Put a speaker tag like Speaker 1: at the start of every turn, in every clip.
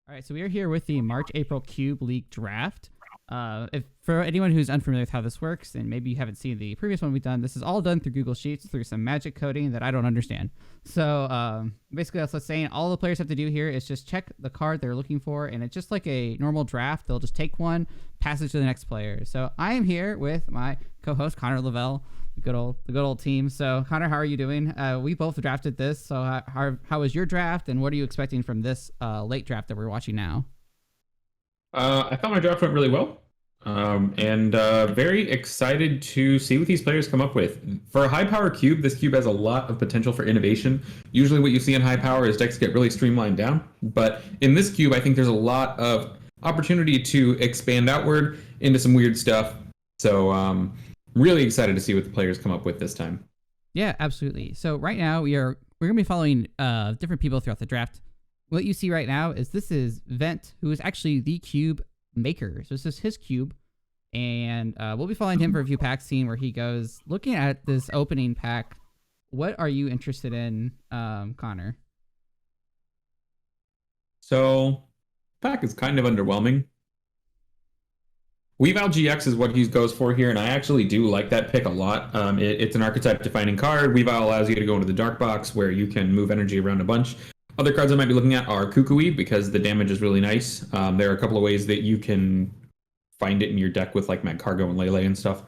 Speaker 1: All right, so we are here with the March-April Cube League Draft. If for anyone who's unfamiliar with how this works, and maybe you haven't seen the previous one we've done, this is all done through Google Sheets through some magic coding that I don't understand. So basically, that's what's saying. All the players have to do here is just check the card they're looking for, and it's just like a normal draft. They'll just take one, pass it to the next player. So I am here with my co-host Connor Lavelle, the good old team. So Connor, how are you doing? We both drafted this. So how was your draft, and what are you expecting from this late draft that we're watching now?
Speaker 2: I thought my draft went really well, and very excited to see what these players come up with. For a high power cube, this cube has a lot of potential for innovation. Usually what you see in high power is decks get really streamlined down, but in this cube, I think there's a lot of opportunity to expand outward into some weird stuff. So really excited to see what the players come up with this time.
Speaker 1: Yeah, absolutely. So right now we're gonna be following different people throughout the draft. What you see right now is this is Vent, who is actually the cube maker. So this is his cube, and we'll be following him for a few packs, seeing where he goes. Looking at this opening pack, what are you interested in, Connor?
Speaker 2: So pack is kind of underwhelming. Weavile GX is what he goes for here, and I actually do like that pick a lot. It's an archetype-defining card. Weavile allows you to go into the dark box where you can move energy around a bunch. Other cards I might be looking at are Kukui, because the damage is really nice. There are a couple of ways that you can find it in your deck with like Magcargo and Lele and stuff.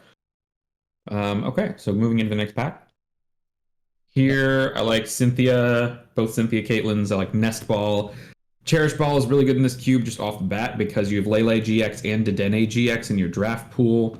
Speaker 2: Okay, so moving into the next pack. Here, I like Cynthia, both Cynthia Caitlins. I like Nest Ball. Cherish Ball is really good in this cube just off the bat because you have Lele GX and Dedenne GX in your draft pool.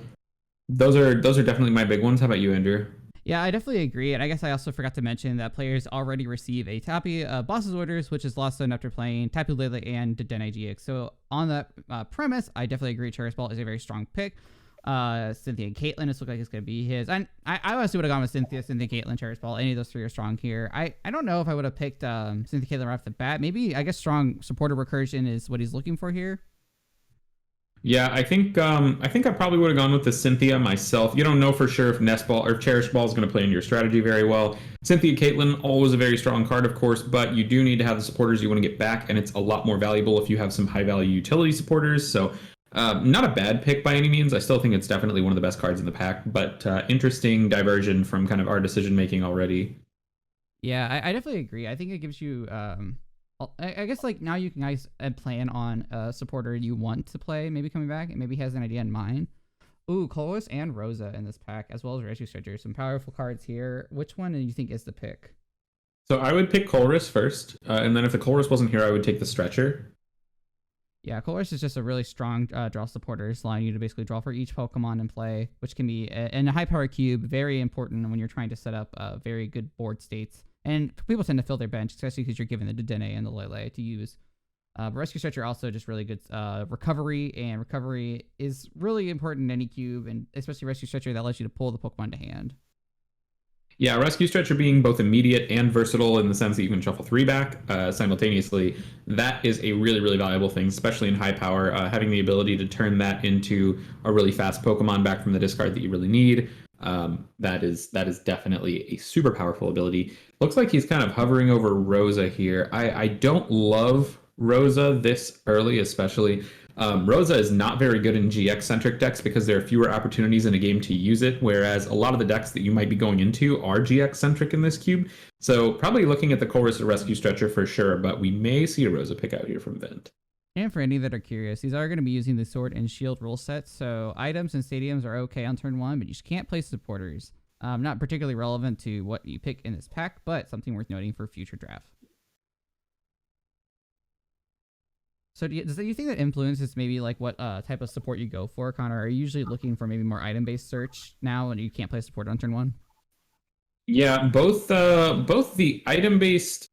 Speaker 2: Those are definitely my big ones. How about you, Andrew?
Speaker 1: Yeah, I definitely agree. And I guess I also forgot to mention that players already receive a Tappy Boss's Orders, which is lost zone after playing Tapu Lele and Dedenne GX. So on that premise, I definitely agree Cherish Ball is a very strong pick. Cynthia and Caitlin, this looks like it's going to be his. And I honestly would have gone with Cynthia, Caitlin, Cherish Ball. Any of those three are strong here. I don't know if I would have picked Cynthia, Caitlin right off the bat. Maybe, I guess, strong supporter recursion is what he's looking for here.
Speaker 2: Yeah, I think I probably would have gone with the Cynthia myself. You don't know for sure if Nest Ball or Cherish Ball is going to play into your strategy very well. Cynthia Caitlin, always a very strong card, of course, but you do need to have the supporters you want to get back, and it's a lot more valuable if you have some high-value utility supporters. So not a bad pick by any means. I still think it's definitely one of the best cards in the pack, but interesting diversion from kind of our decision-making already.
Speaker 1: Yeah, I definitely agree. I think it gives you... I guess like now you can guys plan on a supporter you want to play maybe coming back, and maybe has an idea in mind. Ooh, Colress and Rosa in this pack, as well as Rescue Stretcher. Some powerful cards here. Which one do you think is the pick?
Speaker 2: So I would pick Colress first, and then if the Colress wasn't here, I would take the Stretcher.
Speaker 1: Yeah, Colress is just a really strong draw supporter, allowing you to basically draw for each Pokemon in play, which can be, in a high power cube, very important when you're trying to set up very good board states. And people tend to fill their bench, especially because you're given the Dedenne and the Lele to use. But Rescue Stretcher also just really good recovery, and recovery is really important in any cube, and especially Rescue Stretcher that allows you to pull the Pokemon to hand.
Speaker 2: Yeah, Rescue Stretcher being both immediate and versatile in the sense that you can shuffle 3 back simultaneously, that is a really, really valuable thing, especially in high power. Having the ability to turn that into a really fast Pokemon back from the discard that you really need. That is definitely a super powerful ability. Looks like he's kind of hovering over Rosa here. I don't love Rosa this early, especially. Rosa is not very good in GX-centric decks because there are fewer opportunities in a game to use it, whereas a lot of the decks that you might be going into are GX-centric in this cube. So probably looking at the Colress or Rescue Stretcher for sure, but we may see a Rosa pick out here from Vent.
Speaker 1: And for any that are curious, these are going to be using the Sword and Shield rule set, so items and stadiums are okay on turn 1, but you just can't play supporters. Not particularly relevant to what you pick in this pack, but something worth noting for future draft. So do you think that influences maybe like what type of support you go for, Connor? Are you usually looking for maybe more item-based search now, and you can't play support on turn 1?
Speaker 2: Yeah, both the item-based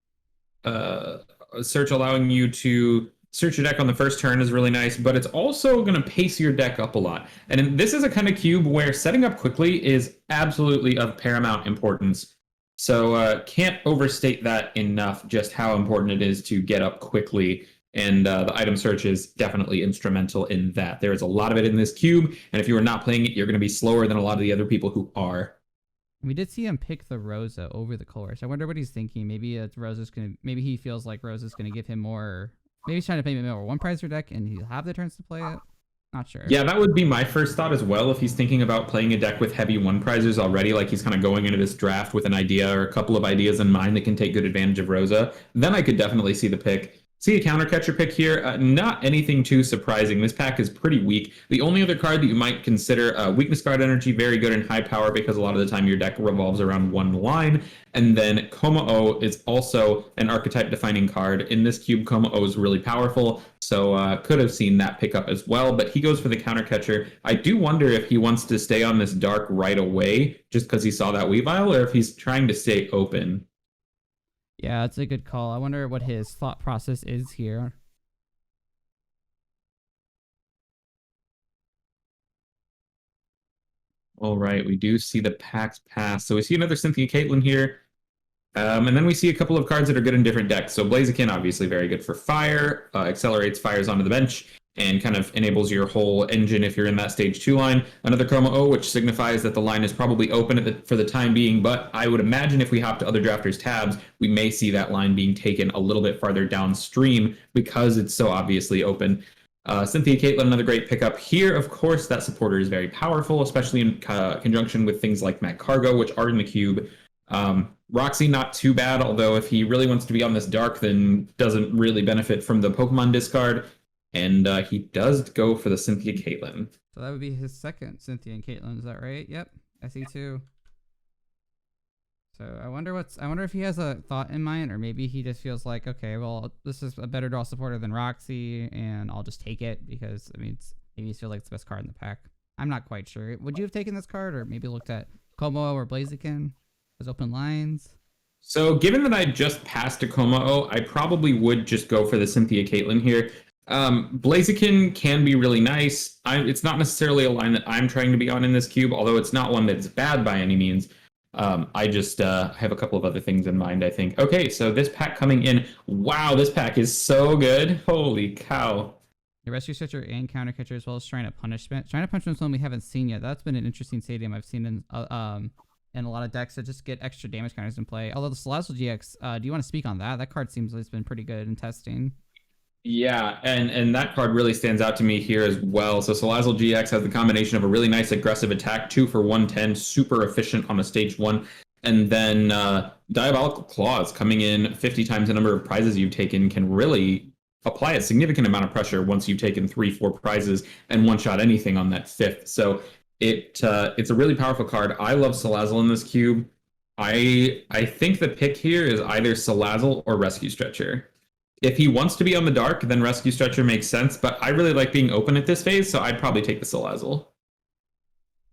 Speaker 2: search allowing you to search your deck on the first turn is really nice, but it's also going to pace your deck up a lot. And this is a kind of cube where setting up quickly is absolutely of paramount importance. So can't overstate that enough, just how important it is to get up quickly. And the item search is definitely instrumental in that. There is a lot of it in this cube, and if you are not playing it, you're going to be slower than a lot of the other people who are.
Speaker 1: We did see him pick the Rosa over the Colress. I wonder what he's thinking. Maybe Rosa's gonna. Maybe he feels like Rosa's gonna give him more Maybe he's trying to make a more one prizer deck, and he'll have the turns to play it. Not sure.
Speaker 2: Yeah, that would be my first thought as well. If he's thinking about playing a deck with heavy one prizers already, like he's kind of going into this draft with an idea or a couple of ideas in mind that can take good advantage of Rosa, then I could definitely see the pick. See a counter catcher pick here. Not anything too surprising. This pack is pretty weak. The only other card that you might consider weakness guard energy, very good in high power because a lot of the time your deck revolves around one line. And then Kommo is also an archetype defining card. In this cube, Kommo is really powerful. So could have seen that pick up as well. But he goes for the counter catcher. I do wonder if he wants to stay on this dark right away just because he saw that Weavile, or if he's trying to stay open.
Speaker 1: Yeah, it's a good call. I wonder what his thought process is here.
Speaker 2: All right, we do see the packs pass. So we see another Cynthia Caitlyn here. And then we see a couple of cards that are good in different decks. So Blaziken, obviously very good for fire, accelerates fires onto the bench, and kind of enables your whole engine if you're in that stage 2 line. Another Kommo, which signifies that the line is probably open for the time being, but I would imagine if we hop to other drafters' tabs, we may see that line being taken a little bit farther downstream because it's so obviously open. Cynthia Caitlyn, another great pickup here. Of course, that supporter is very powerful, especially in conjunction with things like Mac Cargo, which are in the cube. Roxy, not too bad, although if he really wants to be on this dark, then doesn't really benefit from the Pokemon discard. And he does go for the Cynthia Caitlyn.
Speaker 1: So that would be his second Cynthia and Caitlyn, is that right? Yep, SE2. So I wonder if he has a thought in mind, or maybe he just feels like, okay, well, this is a better draw supporter than Roxy, and I'll just take it because maybe he feels like it's the best card in the pack. I'm not quite sure. Would you have taken this card, or maybe looked at Kommo or Blaziken as open lines?
Speaker 2: So given that I just passed a Kommo, I probably would just go for the Cynthia Caitlyn here. Blaziken can be really nice. It's not necessarily a line that I'm trying to be on in this cube, although it's not one that's bad by any means. I just have a couple of other things in mind, I think. Okay, so this pack coming in. Wow, this pack is so good. Holy cow.
Speaker 1: The Rescue Stretcher and Counter Catcher, as well as Shrine of Punishment. Shrine of Punishment is one we haven't seen yet. That's been an interesting stadium I've seen in a lot of decks that just get extra damage counters in play. Although the Salazzle GX, do you want to speak on that? That card seems like it's been pretty good in testing.
Speaker 2: Yeah, and that card really stands out to me here as well. So Salazzle GX has the combination of a really nice aggressive attack, 2 for 110, super efficient on a stage 1. And then Diabolical Claws coming in 50 times the number of prizes you've taken can really apply a significant amount of pressure once you've taken 3-4 prizes and one-shot anything on that 5th. So it's a really powerful card. I love Salazzle in this cube. I think the pick here is either Salazzle or Rescue Stretcher. If he wants to be on the dark, then Rescue Stretcher makes sense, but I really like being open at this phase, so I'd probably take the Salazzle.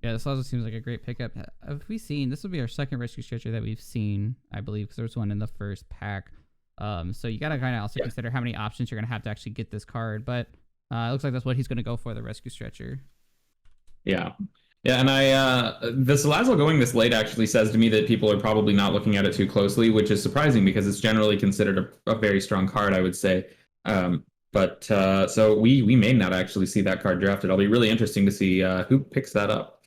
Speaker 1: Yeah, the Salazzle seems like a great pickup. Have we seen, this will be our second Rescue Stretcher that we've seen, I believe, because there was one in the first pack. So you got to kind of also consider how many options you're going to have to actually get this card, but it looks like that's what he's going to go for, the Rescue Stretcher.
Speaker 2: Yeah. Yeah, and the Salazzle going this late actually says to me that people are probably not looking at it too closely, which is surprising because it's generally considered a very strong card, I would say. So we may not actually see that card drafted. It'll be really interesting to see who picks that up.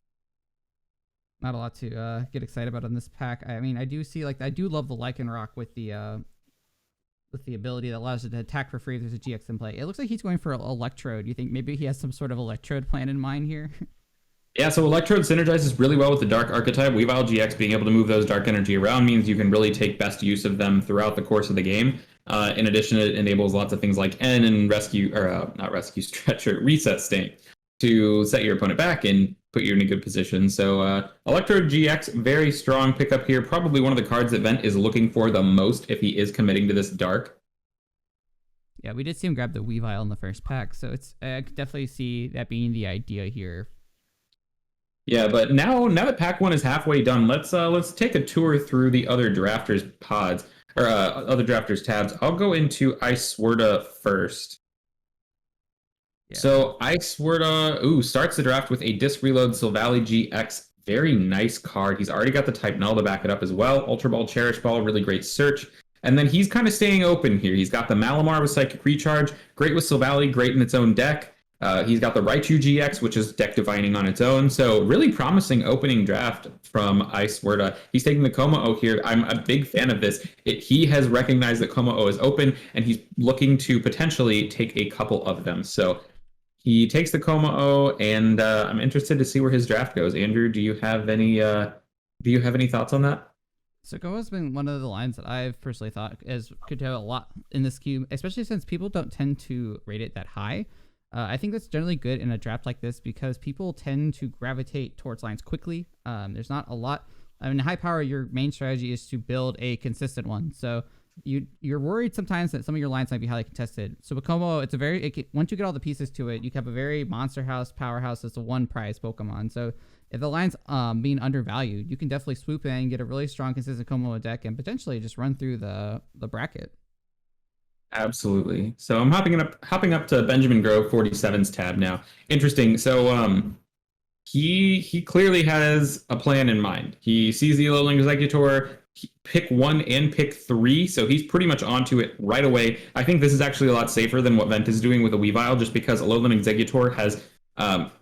Speaker 1: Not a lot to get excited about in this pack. I mean, I do see, like, I do love the Lycanroc with the ability that allows it to attack for free if there's a GX in play. It looks like he's going for Electrode. Do you think maybe he has some sort of Electrode plan in mind here?
Speaker 2: Yeah, so Electrode synergizes really well with the Dark archetype. Weavile GX being able to move those Dark energy around means you can really take best use of them throughout the course of the game. In addition, it enables lots of things like N and Reset State to set your opponent back and put you in a good position. So Electrode GX, very strong pickup here. Probably one of the cards that Vent is looking for the most if he is committing to this Dark.
Speaker 1: Yeah, we did see him grab the Weavile in the first pack, so I could definitely see that being the idea here.
Speaker 2: Yeah, but now that pack 1 is halfway done, let's take a tour through the other drafters pods or other drafters tabs. I'll go into Icewerda first. Yeah. So Icewerda, starts the draft with a Disc Reload Silvally GX. Very nice card. He's already got the Type Null to back it up as well. Ultra Ball, Cherish Ball, really great search. And then he's kind of staying open here. He's got the Malamar with Psychic Recharge. Great with Silvally, great in its own deck. He's got the Raichu GX, which is deck defining on its own. So really promising opening draft from Icewerda. He's taking the Como-O here. I'm a big fan of this. He has recognized that Como-O is open, and he's looking to potentially take a couple of them. So he takes the Como-O, and I'm interested to see where his draft goes. Andrew, do you have any thoughts on that?
Speaker 1: So Go has been one of the lines that I've personally thought could have a lot in this cube, especially since people don't tend to rate it that high. I think that's generally good in a draft like this because people tend to gravitate towards lines quickly. There's not a lot. I mean, high power, your main strategy is to build a consistent one. So you're worried sometimes that some of your lines might be highly contested. So with Como, once you get all the pieces to it, you have a very monster house powerhouse that's a one prize Pokemon. So if the line's being undervalued, you can definitely swoop in and get a really strong, consistent Como deck and potentially just run through the bracket.
Speaker 2: Absolutely. So I'm hopping up to Benjamin Grove 47's tab now. Interesting. So he clearly has a plan in mind. He sees the Alolan Exeggutor, pick 1 and pick 3, so he's pretty much onto it right away. I think this is actually a lot safer than what Vent is doing with a Weavile, just because Alolan Exeggutor has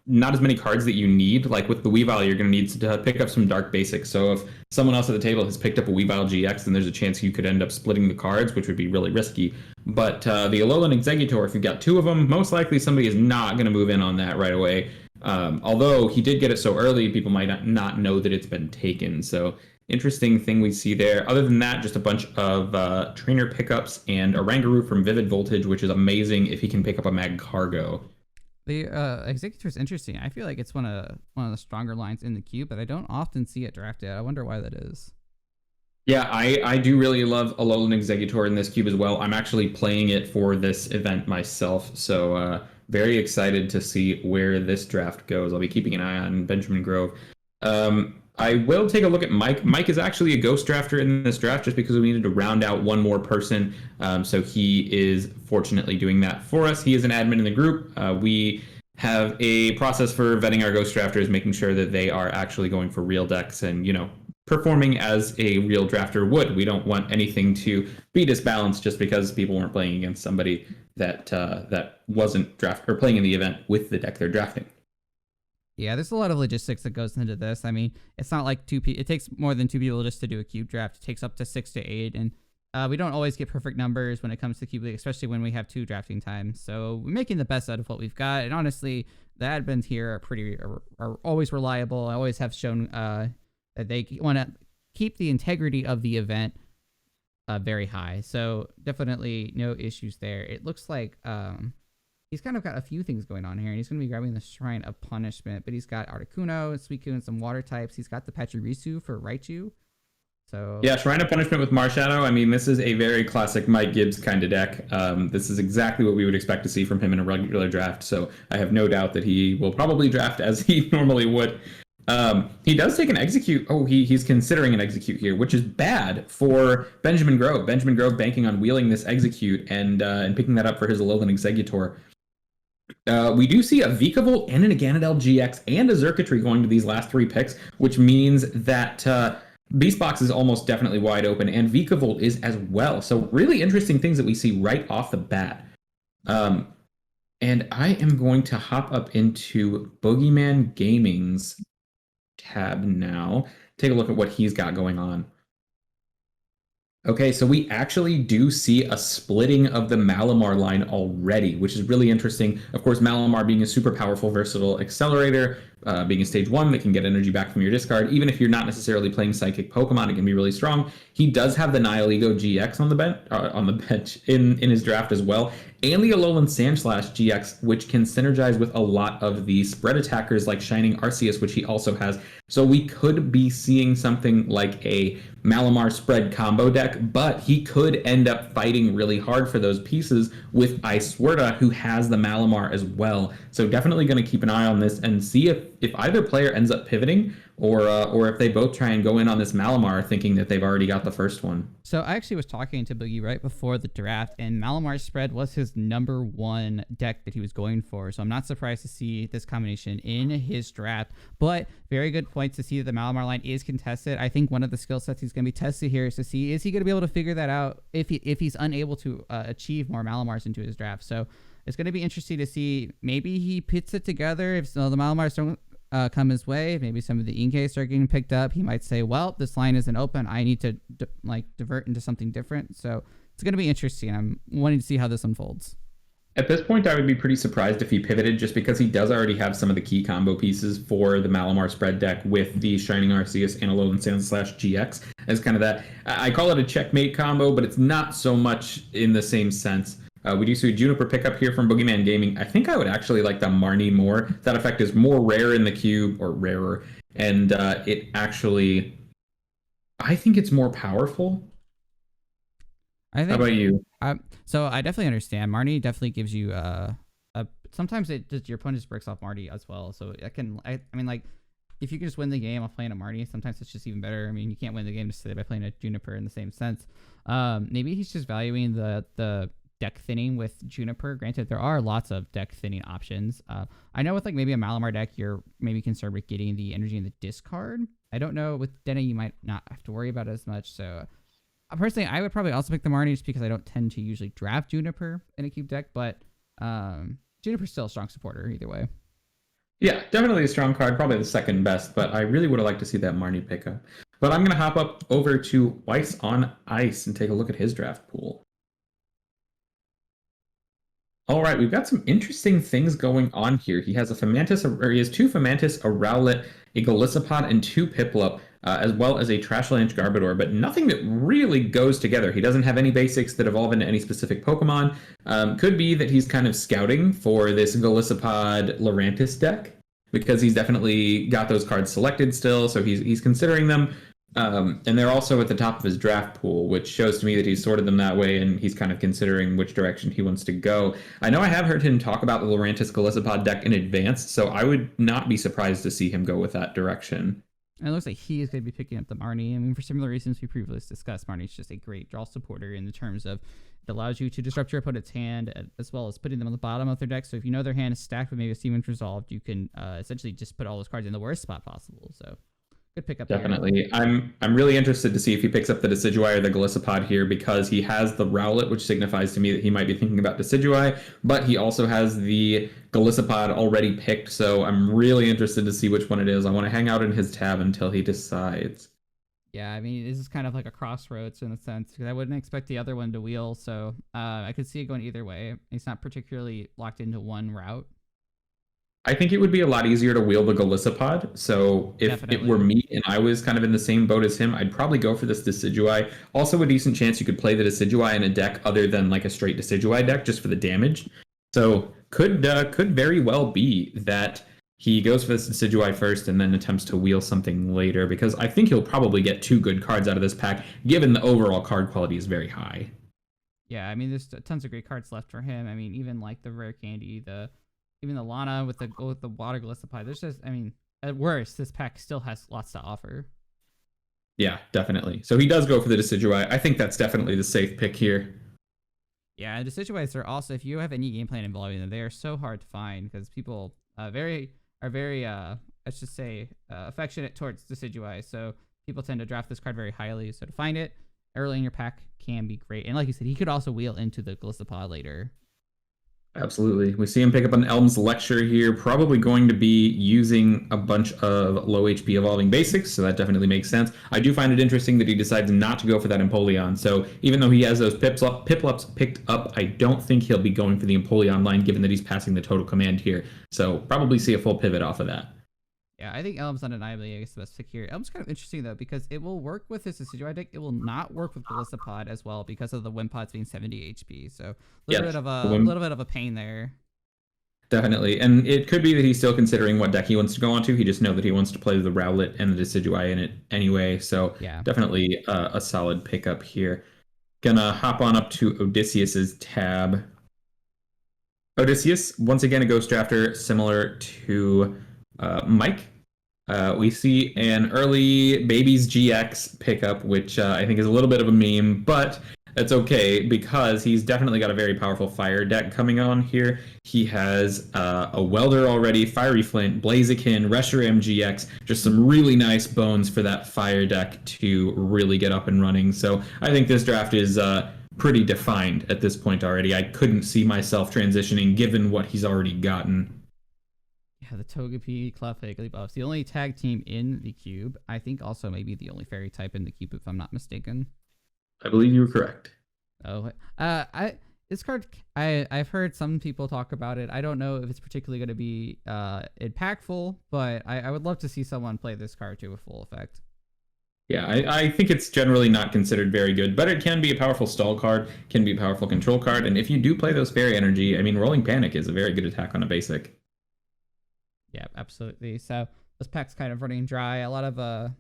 Speaker 2: not as many cards that you need. Like with the Weavile, you're going to need to pick up some dark basics. So if someone else at the table has picked up a Weavile GX, then there's a chance you could end up splitting the cards, which would be really risky. But the Alolan Exeggutor, if you've got 2 of them, most likely somebody is not going to move in on that right away. Although he did get it so early, people might not know that it's been taken. So interesting thing we see there. Other than that, just a bunch of trainer pickups and a Rangaroo from Vivid Voltage, which is amazing if he can pick up a Magcargo.
Speaker 1: The Exeggutor is interesting. I feel like it's one of the stronger lines in the queue, but I don't often see it drafted. I wonder why that is.
Speaker 2: Yeah, I do really love Alolan Exeggutor in this cube as well. I'm actually playing it for this event myself, so very excited to see where this draft goes. I'll be keeping an eye on Benjamin Grove. I will take a look at Mike. Mike is actually a ghost drafter in this draft just because we needed to round out one more person. So he is fortunately doing that for us. He is an admin in the group. We have a process for vetting our ghost drafters, making sure that they are actually going for real decks and, performing as a real drafter would. We don't want anything to be disbalanced just because people weren't playing against somebody that wasn't playing in the event with the deck they're drafting.
Speaker 1: Yeah, there's a lot of logistics that goes into this. I mean, it's not like it takes more than 2 people just to do a cube draft. It takes up to 6 to 8, and we don't always get perfect numbers when it comes to cube league, especially when we have 2 drafting times. So we're making the best out of what we've got, and honestly, the admins here are always reliable. I always have shown that they want to keep the integrity of the event very high. So definitely no issues there. It looks like he's kind of got a few things going on here, and he's going to be grabbing the Shrine of Punishment, but he's got Articuno, Suicune, and some water types. He's got the Pachirisu for Raichu. So
Speaker 2: yeah, Shrine of Punishment with Marshadow. I mean, this is a very classic Mike Gibbs kind of deck. This is exactly what we would expect to see from him in a regular draft, so I have no doubt that he will probably draft as he normally would. He does take an Execute. Oh, he's considering an Execute here, which is bad for Benjamin Grove. Benjamin Grove banking on wheeling this Execute and picking that up for his Alolan Exeggutor. We do see a Vikavolt and an Aganadel GX and a Xurkitree going to these last 3 picks, which means that Beast Box is almost definitely wide open, and Vikavolt is as well. So really interesting things that we see right off the bat. And I am going to hop up into Boogeyman Gaming's tab now. Take a look at what he's got going on. Okay, so we actually do see a splitting of the Malamar line already, which is really interesting. Of course, Malamar being a super powerful, versatile accelerator, being a stage 1 that can get energy back from your discard. Even if you're not necessarily playing Psychic Pokemon, it can be really strong. He does have the Nihilego GX on the bench in his draft as well, and the Alolan Sandslash GX, which can synergize with a lot of the spread attackers like Shining Arceus, which he also has. So we could be seeing something like a Malamar spread combo deck, but he could end up fighting really hard for those pieces with Icewerda, who has the Malamar as well. So definitely going to keep an eye on this and see if either player ends up pivoting or if they both try and go in on this Malamar thinking that they've already got the first one.
Speaker 1: So I actually was talking to Boogie right before the draft, and Malamar spread was his number 1 deck that he was going for. So I'm not surprised to see this combination in his draft, but very good point to see that the Malamar line is contested. I think one of the skill sets he's going to be tested here is to see, is he going to be able to figure that out if he's unable to achieve more Malamars into his draft. So it's going to be interesting to see. Maybe he puts it together if some of the Malamars don't come his way. Maybe some of the Inkays are getting picked up. He might say, well, this line isn't open. I need to divert into something different. So it's going to be interesting. I'm wanting to see how this unfolds.
Speaker 2: At this point, I would be pretty surprised if he pivoted, just because he does already have some of the key combo pieces for the Malamar spread deck with the Shining Arceus and Alolan Sands / GX as kind of that. I call it a checkmate combo, but it's not so much in the same sense. We do see a Juniper pickup here from Boogeyman Gaming. I think I would actually like the Marnie more. That effect is more rare in the cube, or rarer, and it actually, I think it's more powerful. How about you?
Speaker 1: So I definitely understand. Marnie definitely gives you sometimes your opponent just breaks off Marnie as well. So I mean, like, if you can just win the game off playing a Marnie, sometimes it's just even better. I mean, you can't win the game just by playing a Juniper in the same sense. Maybe he's just valuing the deck thinning with Juniper. Granted, there are lots of deck thinning options. I know with like maybe a Malamar deck, you're maybe concerned with getting the energy in the discard. I don't know. With Denna, you might not have to worry about it as much. So personally, I would probably also pick the Marnie just because I don't tend to usually draft Juniper in a cube deck, but Juniper's still a strong supporter either way.
Speaker 2: Yeah, definitely a strong card, probably the second best, but I really would have liked to see that Marnie pickup. But I'm going to hop up over to Weiss on Ice and take a look at his draft pool. All right, we've got some interesting things going on here. He has he has two Fomantis, a Rowlet, a Golisopod, and two Piplup, as well as a Trashlanch Garbodor, but nothing that really goes together. He doesn't have any basics that evolve into any specific Pokemon. Could be that he's kind of scouting for this Golisopod Lurantis deck, because he's definitely got those cards selected still, so he's considering them. And they're also at the top of his draft pool, which shows to me that he's sorted them that way, and he's kind of considering which direction he wants to go. I know I have heard him talk about the Lurantis Golisopod deck in advance, so I would not be surprised to see him go with that direction.
Speaker 1: And it looks like he is going to be picking up the Marnie. I mean, for similar reasons we previously discussed, Marnie's just a great draw supporter in the terms of it allows you to disrupt your opponent's hand, as well as putting them on the bottom of their deck. So if you know their hand is stacked with maybe a Seaman's Resolved, you can essentially just put all those cards in the worst spot possible. So good pickup.
Speaker 2: Definitely. I'm really interested to see if he picks up the Decidueye or the Golisopod here, because he has the Rowlet, which signifies to me that he might be thinking about Decidueye, but he also has the Golisopod already picked, so I'm really interested to see which one it is. I want to hang out in his tab until he decides.
Speaker 1: Yeah, I mean, this is kind of like a crossroads in a sense, because I wouldn't expect the other one to wheel, so I could see it going either way. He's not particularly locked into one route.
Speaker 2: I think it would be a lot easier to wheel the Golisopod. So if Definitely. It were me and I was kind of in the same boat as him, I'd probably go for this Decidueye. Also, a decent chance you could play the Decidueye in a deck other than like a straight Decidueye deck, just for the damage. So could very well be that he goes for this Decidueye first and then attempts to wheel something later, because I think he'll probably get two good cards out of this pack, given the overall card quality is very high.
Speaker 1: Yeah, I mean, there's tons of great cards left for him. I mean, even like the Rare Candy, even the Lana with the Water Golisopod. There's just, I mean, at worst, this pack still has lots to offer.
Speaker 2: Yeah, definitely. So he does go for the Decidueye. I think that's definitely the safe pick here.
Speaker 1: Yeah, and Decidueyes are also, if you have any game plan involving them, they are so hard to find, because people are very let's just say affectionate towards Decidueye. So people tend to draft this card very highly. So to find it early in your pack can be great. And like you said, he could also wheel into the Golisopod later.
Speaker 2: Absolutely. We see him pick up an Elm's Lecture here, probably going to be using a bunch of low HP evolving basics, so that definitely makes sense. I do find it interesting that he decides not to go for that Empoleon, so even though he has those Piplups picked up, I don't think he'll be going for the Empoleon line, given that he's passing the Total Command here, so probably see a full pivot off of that.
Speaker 1: Yeah, I think Elm's undeniably, I guess, the best pick here. Elm's kind of interesting, though, because it will work with this Decidueye deck. It will not work with Golisopod as well, because of the Wimpods being 70 HP. So a little bit of a pain there.
Speaker 2: Definitely. And it could be that he's still considering what deck he wants to go onto. He just knows that he wants to play the Rowlet and the Decidueye in it anyway. So yeah, definitely a solid pickup here. Gonna hop on up to Odysseus's tab. Odysseus, once again, a Ghost Drafter similar to Mike. We see an early Babies GX pickup, which I think is a little bit of a meme, but it's okay because he's definitely got a very powerful fire deck coming on here. He has a Welder already, Fiery Flint, Blaziken, Reshiram GX, just some really nice bones for that fire deck to really get up and running. So I think this draft is pretty defined at this point already. I couldn't see myself transitioning given what he's already gotten.
Speaker 1: Yeah, the Togepi, Clefairy, Wigglybuffs, the only tag team in the cube. I think also maybe the only fairy type in the cube, if I'm not mistaken.
Speaker 2: I believe you were correct.
Speaker 1: Oh, this card, I've heard some people talk about it. I don't know if it's particularly going to be impactful, but I would love to see someone play this card to a full effect.
Speaker 2: Yeah, I think it's generally not considered very good, but it can be a powerful stall card, can be a powerful control card, and if you do play those fairy energy, I mean, Rolling Panic is a very good attack on a basic.
Speaker 1: Yeah, absolutely. So this pack's kind of running dry. A lot of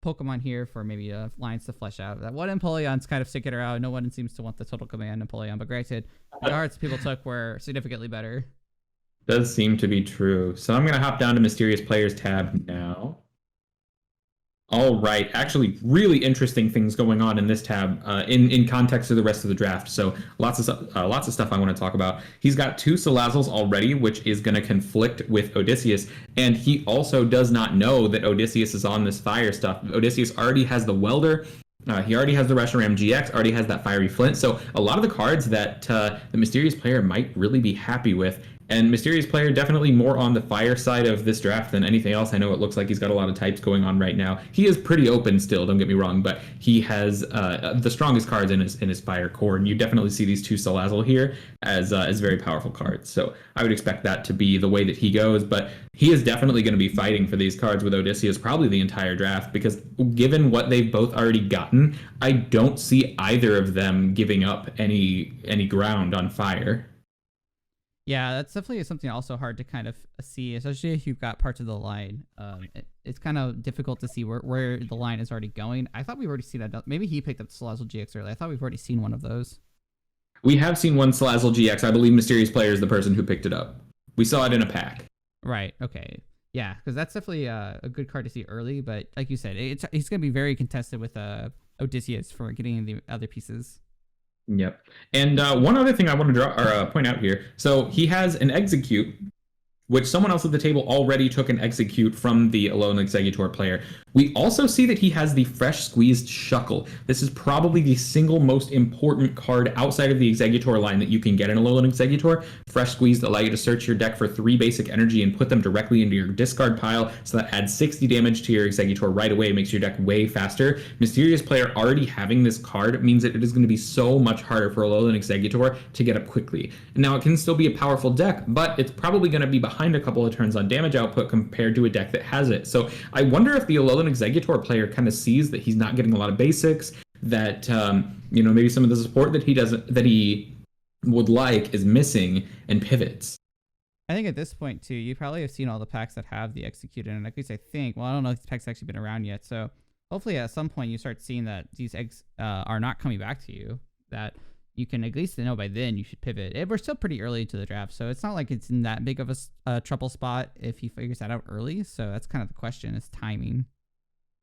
Speaker 1: Pokemon here for maybe lines to flesh out. That one Empoleon's kind of sticking around. No one seems to want the Total Command Empoleon, but granted, the cards people took were significantly better.
Speaker 2: Does seem to be true. So I'm going to hop down to Mysterious Players tab now. All right, actually, really interesting things going on in this tab in context of the rest of the draft. So lots of stuff I want to talk about. He's got 2 Salazzles already, which is going to conflict with Odysseus, and he also does not know that Odysseus is on this fire stuff. Odysseus already has the Welder. He already has the Reshiram GX, already has that Fiery Flint. So a lot of the cards that the Mysterious Player might really be happy with. And Mysterious Player definitely more on the fire side of this draft than anything else. I know it looks like he's got a lot of types going on right now. He is pretty open still, don't get me wrong, but he has the strongest cards in his fire core, and you definitely see these 2 Salazzle here as very powerful cards. So I would expect that to be the way that he goes, but he is definitely going to be fighting for these cards with Odysseus probably the entire draft, because given what they've both already gotten, I don't see either of them giving up any ground on fire.
Speaker 1: Yeah, that's definitely something also hard to kind of see, especially if you've got parts of the line. It's kind of difficult to see where the line is already going. I thought we've already seen that. Maybe he picked up the Salazzle GX early. I thought we've already seen one of those.
Speaker 2: We have seen one Salazzle GX. I believe Mysterious Player is the person who picked it up. We saw it in a pack.
Speaker 1: Right. Okay. Yeah, because that's definitely a good card to see early. But like you said, he's going to be very contested with Odysseus for getting the other pieces.
Speaker 2: Yep. And one other thing I want to point out here. So he has an Execute, which someone else at the table already took an Execute from the Alolan Exeggutor player. We also see that he has the Fresh Squeezed Shuckle. This is probably the single most important card outside of the Exeggutor line that you can get in Alolan Exeggutor. Fresh Squeezed allow you to search your deck for 3 basic energy and put them directly into your discard pile, so that adds 60 damage to your Exeggutor right away, makes your deck way faster. Mysterious Player already having this card means that it is going to be so much harder for Alolan Exeggutor to get up quickly. Now, it can still be a powerful deck, but it's probably going to be behind a couple of turns on damage output compared to a deck that has it. So I wonder if the Alolan Exeggutor player kind of sees that he's not getting a lot of basics, that maybe some of the support that he would like is missing, and pivots.
Speaker 1: I think at this point too, you probably have seen all the packs that have the Execute in it. At least I think. Well, I don't know if these packs have actually been around yet. So hopefully at some point you start seeing that these eggs are not coming back to you. That you can at least know by then you should pivot. We're still pretty early into the draft, so it's not like it's in that big of a trouble spot if he figures that out early. So that's kind of the question, is timing.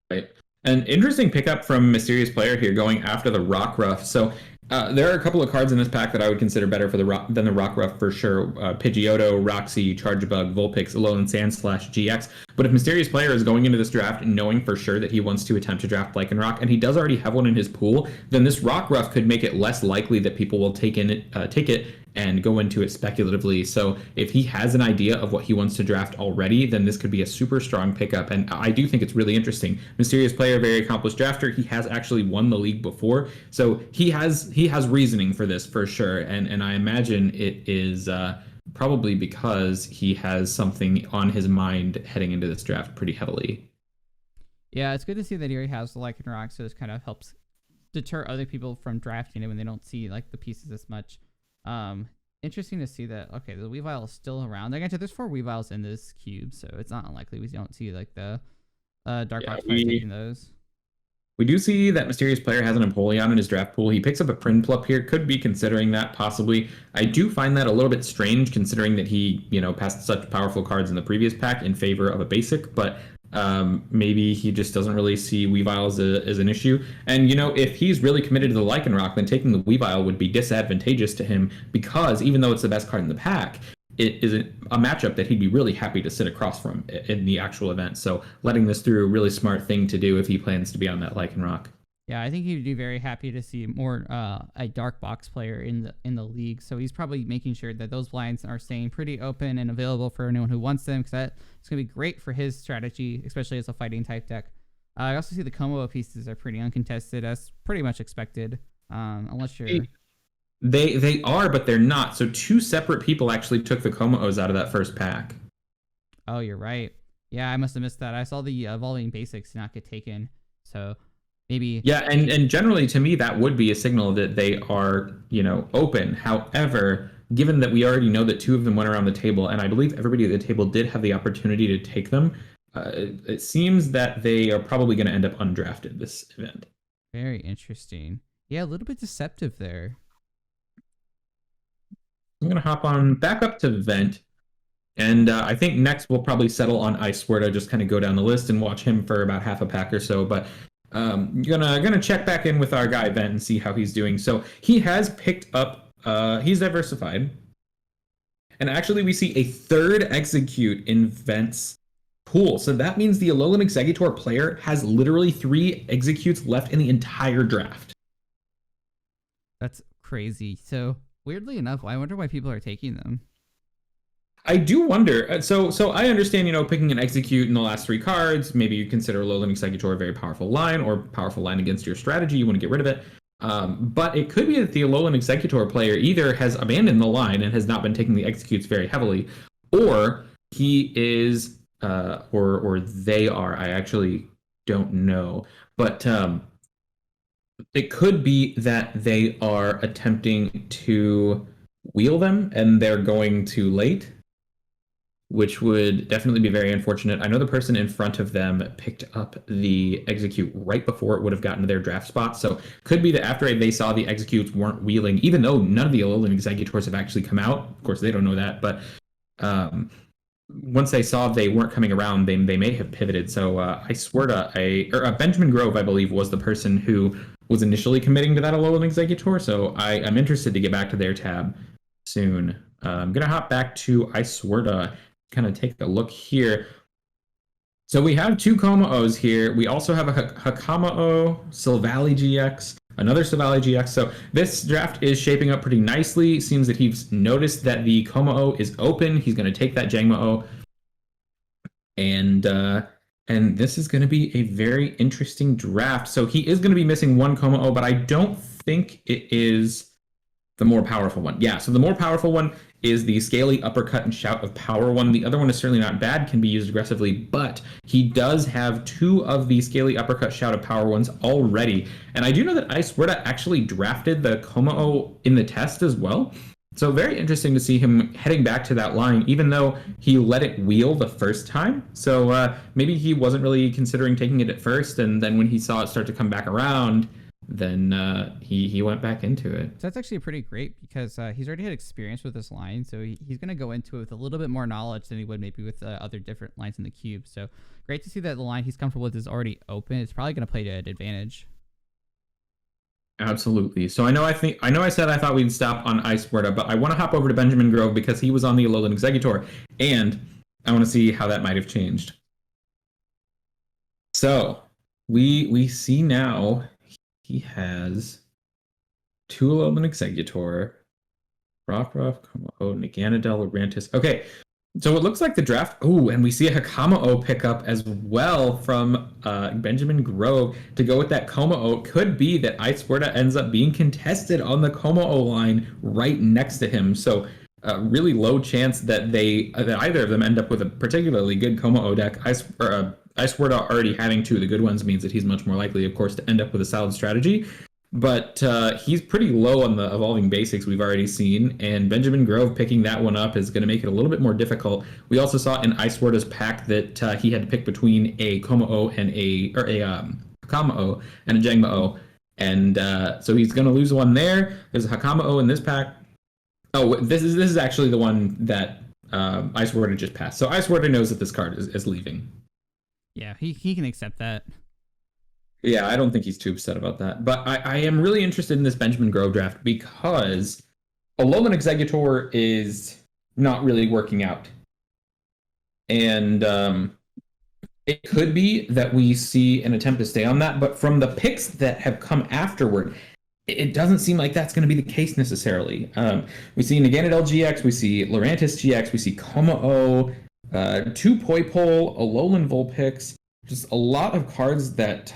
Speaker 1: Right.
Speaker 2: An interesting pickup from Mysterious Player here, going after the Rockruff. So there are a couple of cards in this pack that I would consider better than the Rockruff for sure. Pidgeotto, Roxy, Chargebug, Vulpix, Alolan Sandslash, GX. But if Mysterious Player is going into this draft knowing for sure that he wants to attempt to draft Lycanroc, and he does already have one in his pool, then this Rockruff could make it less likely that people will take it and go into it speculatively. So if he has an idea of what he wants to draft already, then this could be a super strong pickup. And I do think it's really interesting. Mysterious Player, very accomplished drafter. He has actually won the league before. So he has reasoning for this for sure. And I imagine it is probably because he has something on his mind heading into this draft pretty heavily.
Speaker 1: Yeah, it's good to see that he already has the Lycanroc, so this kind of helps deter other people from drafting it when they don't see like the pieces as much. Interesting to see that. Okay, the Weavile is still around. There's 4 Weaviles in this cube, so it's not unlikely we don't see like the Dark Box taking those.
Speaker 2: We do see that Mysterious Player has an Empoleon in his draft pool. He picks up a Prinplup here. Could be considering that possibly. I do find that a little bit strange considering that he, passed such powerful cards in the previous pack in favor of a basic, but maybe he just doesn't really see Weavile as an issue. And, if he's really committed to the Lycanroc, then taking the Weavile would be disadvantageous to him, because even though it's the best card in the pack, it is a matchup that he'd be really happy to sit across from in the actual event. So letting this through, a really smart thing to do if he plans to be on that Lycanroc.
Speaker 1: Yeah, I think he'd be very happy to see more a dark box player in the league. So he's probably making sure that those blinds are staying pretty open and available for anyone who wants them, because it's going to be great for his strategy, especially as a fighting type deck. I also see the combo pieces are pretty uncontested, as pretty much expected, unless you're.
Speaker 2: They are, but they're not. So two separate people actually took the Komos out of that first pack.
Speaker 1: Oh, you're right. Yeah, I must have missed that. I saw the evolving basics not get taken, so maybe.
Speaker 2: Yeah, and generally to me that would be a signal that they are, open. However, given that we already know that two of them went around the table, and I believe everybody at the table did have the opportunity to take them, it seems that they are probably going to end up undrafted this event.
Speaker 1: Very interesting. Yeah, a little bit deceptive there.
Speaker 2: I'm going to hop on back up to Vent. And I think next we'll probably settle on Ice Swerda, just kind of go down the list and watch him for about half a pack or so. But gonna check back in with our guy Vent and see how he's doing. So he has picked up, he's diversified. And actually we see a third execute in Vent's pool. So that means the Alolan Exeggutor player has literally 3 executes left in the entire draft.
Speaker 1: That's crazy. So weirdly enough, I wonder why people are taking them.
Speaker 2: I do wonder. So I understand, picking an execute in the last 3 cards. Maybe you consider Alolan Exeggutor a very powerful line or powerful line against your strategy. You want to get rid of it. But it could be that the Alolan Exeggutor player either has abandoned the line and has not been taking the executes very heavily, or he is, or they are. I actually don't know. But it could be that they are attempting to wheel them and they're going too late, which would definitely be very unfortunate. I know the person in front of them picked up the execute right before it would have gotten to their draft spot. So could be that after they saw the executes weren't wheeling, even though none of the Alolan Exeggutors have actually come out. Of course, they don't know that. But once they saw they weren't coming around, they may have pivoted. So I swear to Benjamin Grove, I believe, was the person who was initially committing to that Alolan Exeggutor. So I'm interested to get back to their tab soon. I'm going to hop back to Icewerda, kind of take a look here. So we have 2 Komos here. We also have a Hakamo-O, Silvally GX, another Silvally GX. So this draft is shaping up pretty nicely. Seems that he's noticed that the Kommo-O is open. He's going to take that Jangmo-O. And this is going to be a very interesting draft. So he is going to be missing 1 Kommo-O, but I don't think it is the more powerful one. Yeah, so the more powerful one is the Scaly Uppercut and Shout of Power one. The other one is certainly not bad, can be used aggressively, but he does have 2 of the Scaly Uppercut Shout of Power ones already. And I do know that Icewerda actually drafted the Kommo-O in the test as well. So very interesting to see him heading back to that line, even though he let it wheel the first time. So maybe he wasn't really considering taking it at first, and then when he saw it start to come back around, then he went back into it.
Speaker 1: So that's actually pretty great, because he's already had experience with this line, so he's going to go into it with a little bit more knowledge than he would maybe with other different lines in the cube. So great to see that the line he's comfortable with is already open. It's probably going to play to an advantage.
Speaker 2: Absolutely. So I know I said I thought we'd stop on Icewerda, but I want to hop over to Benjamin Grove because he was on the Alolan Exeggutor, and I want to see how that might have changed. So we see now he has 2 Alolan Exeggutor, Rockruff, Kommo-O, Naganadel, Lurantis. Okay, so it looks like the draft. Oh, and we see a Hakamo-O pickup as well from Benjamin Grove to go with that Kommo-O. Could be that Icewerda ends up being contested on the Kommo-O line right next to him. So really low chance that that either of them end up with a particularly good Kommo-O deck. Icewerda already having 2 of the good ones means that he's much more likely, of course, to end up with a solid strategy. But he's pretty low on the evolving basics we've already seen, and Benjamin Grove picking that one up is going to make it a little bit more difficult. We also saw in Icewerda's pack that he had to pick between a Kommo-O and a Hakamo-O and a Jangmo-O, and so he's going to lose one there. There's a Hakamo-O in this pack. Oh, this is actually the one that Icewerda just passed. So Icewerda knows that this card is leaving.
Speaker 1: Yeah, he can accept that.
Speaker 2: Yeah, I don't think he's too upset about that. But I am really interested in this Benjamin Grove draft because Alolan Exeggutor is not really working out. And It could be that we see an attempt to stay on that, but from the picks that have come afterward, it doesn't seem like that's going to be the case necessarily. We see Naganet LGX, we see Lurantis GX, we see Como-O, two Poipole, Alolan Vulpix, just a lot of cards that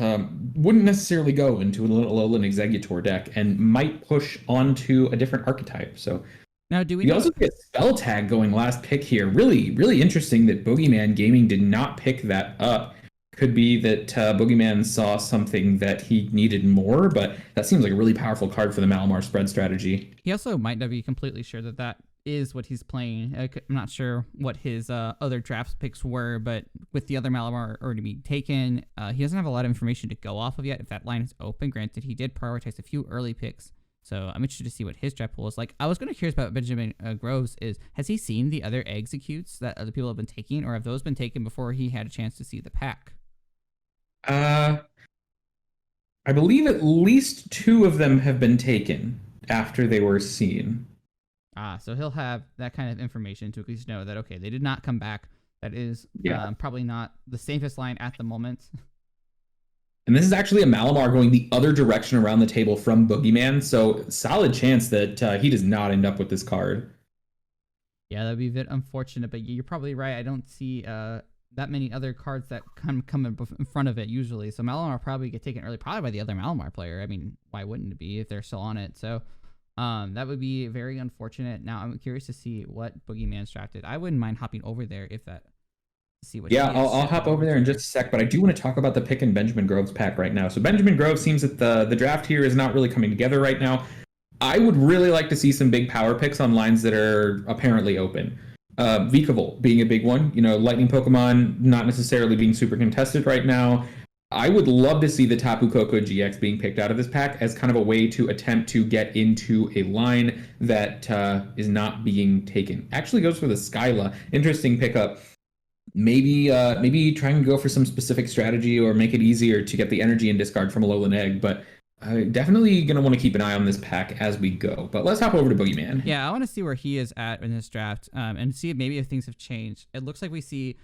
Speaker 2: wouldn't necessarily go into an Alolan Exeggutor deck and might push onto a different archetype. So
Speaker 1: Now, do we
Speaker 2: we
Speaker 1: know?
Speaker 2: also get Spell Tag going last pick here. Really, really interesting that Boogeyman Gaming did not pick that up. Could be that Boogeyman saw something that he needed more, but that seems like a really powerful card for the Malamar spread strategy.
Speaker 1: He also might not be completely sure that that is what he's playing. I'm not sure what his other draft picks were, but with the other Malamar already being taken, he doesn't have a lot of information to go off of yet if that line is open. Granted, he did prioritize a few early picks, so I'm interested to see what his draft pool is like. I was going to curious about Benjamin Groves is, has he seen the other executes that other people have been taking, or have those been taken before he had a chance to see the pack?
Speaker 2: Uh, I believe at least two of them have been taken after they were seen.
Speaker 1: So he'll have that kind of information to at least know that, okay, they did not come back. That is probably not the safest line at the moment.
Speaker 2: And this is actually a Malamar going the other direction around the table from Boogeyman, so solid chance that he does not end up with this card.
Speaker 1: Yeah, that'd be a bit unfortunate, but you're probably right. I don't see that many other cards that come in front of it usually. So Malamar will probably get taken early, probably by the other Malamar player. I mean, why wouldn't it be if they're still on it? So that would be very unfortunate. Now I'm curious to see what Boogeyman's drafted. I wouldn't mind hopping over there if that see what.
Speaker 2: Yeah, I'll hop over there in just a sec, but I do want to talk about the pick in Benjamin Groves pack right now. So Benjamin Groves seems that the draft here is not really coming together right now. I would really like to see some big power picks on lines that are apparently open. Vikavolt being a big one. You know, Lightning Pokemon not necessarily being super contested right now. I would love to see the Tapu Koko GX being picked out of this pack as kind of a way to attempt to get into a line that is not being taken. Actually goes for the Skyla. Interesting pickup. Maybe try and go for some specific strategy or make it easier to get the energy and discard from a Alolan Egg, but definitely going to want to keep an eye on this pack as we go. But let's hop over to Boogeyman.
Speaker 1: Yeah, I want to see where he is at in this draft and see if things have changed. It looks like we see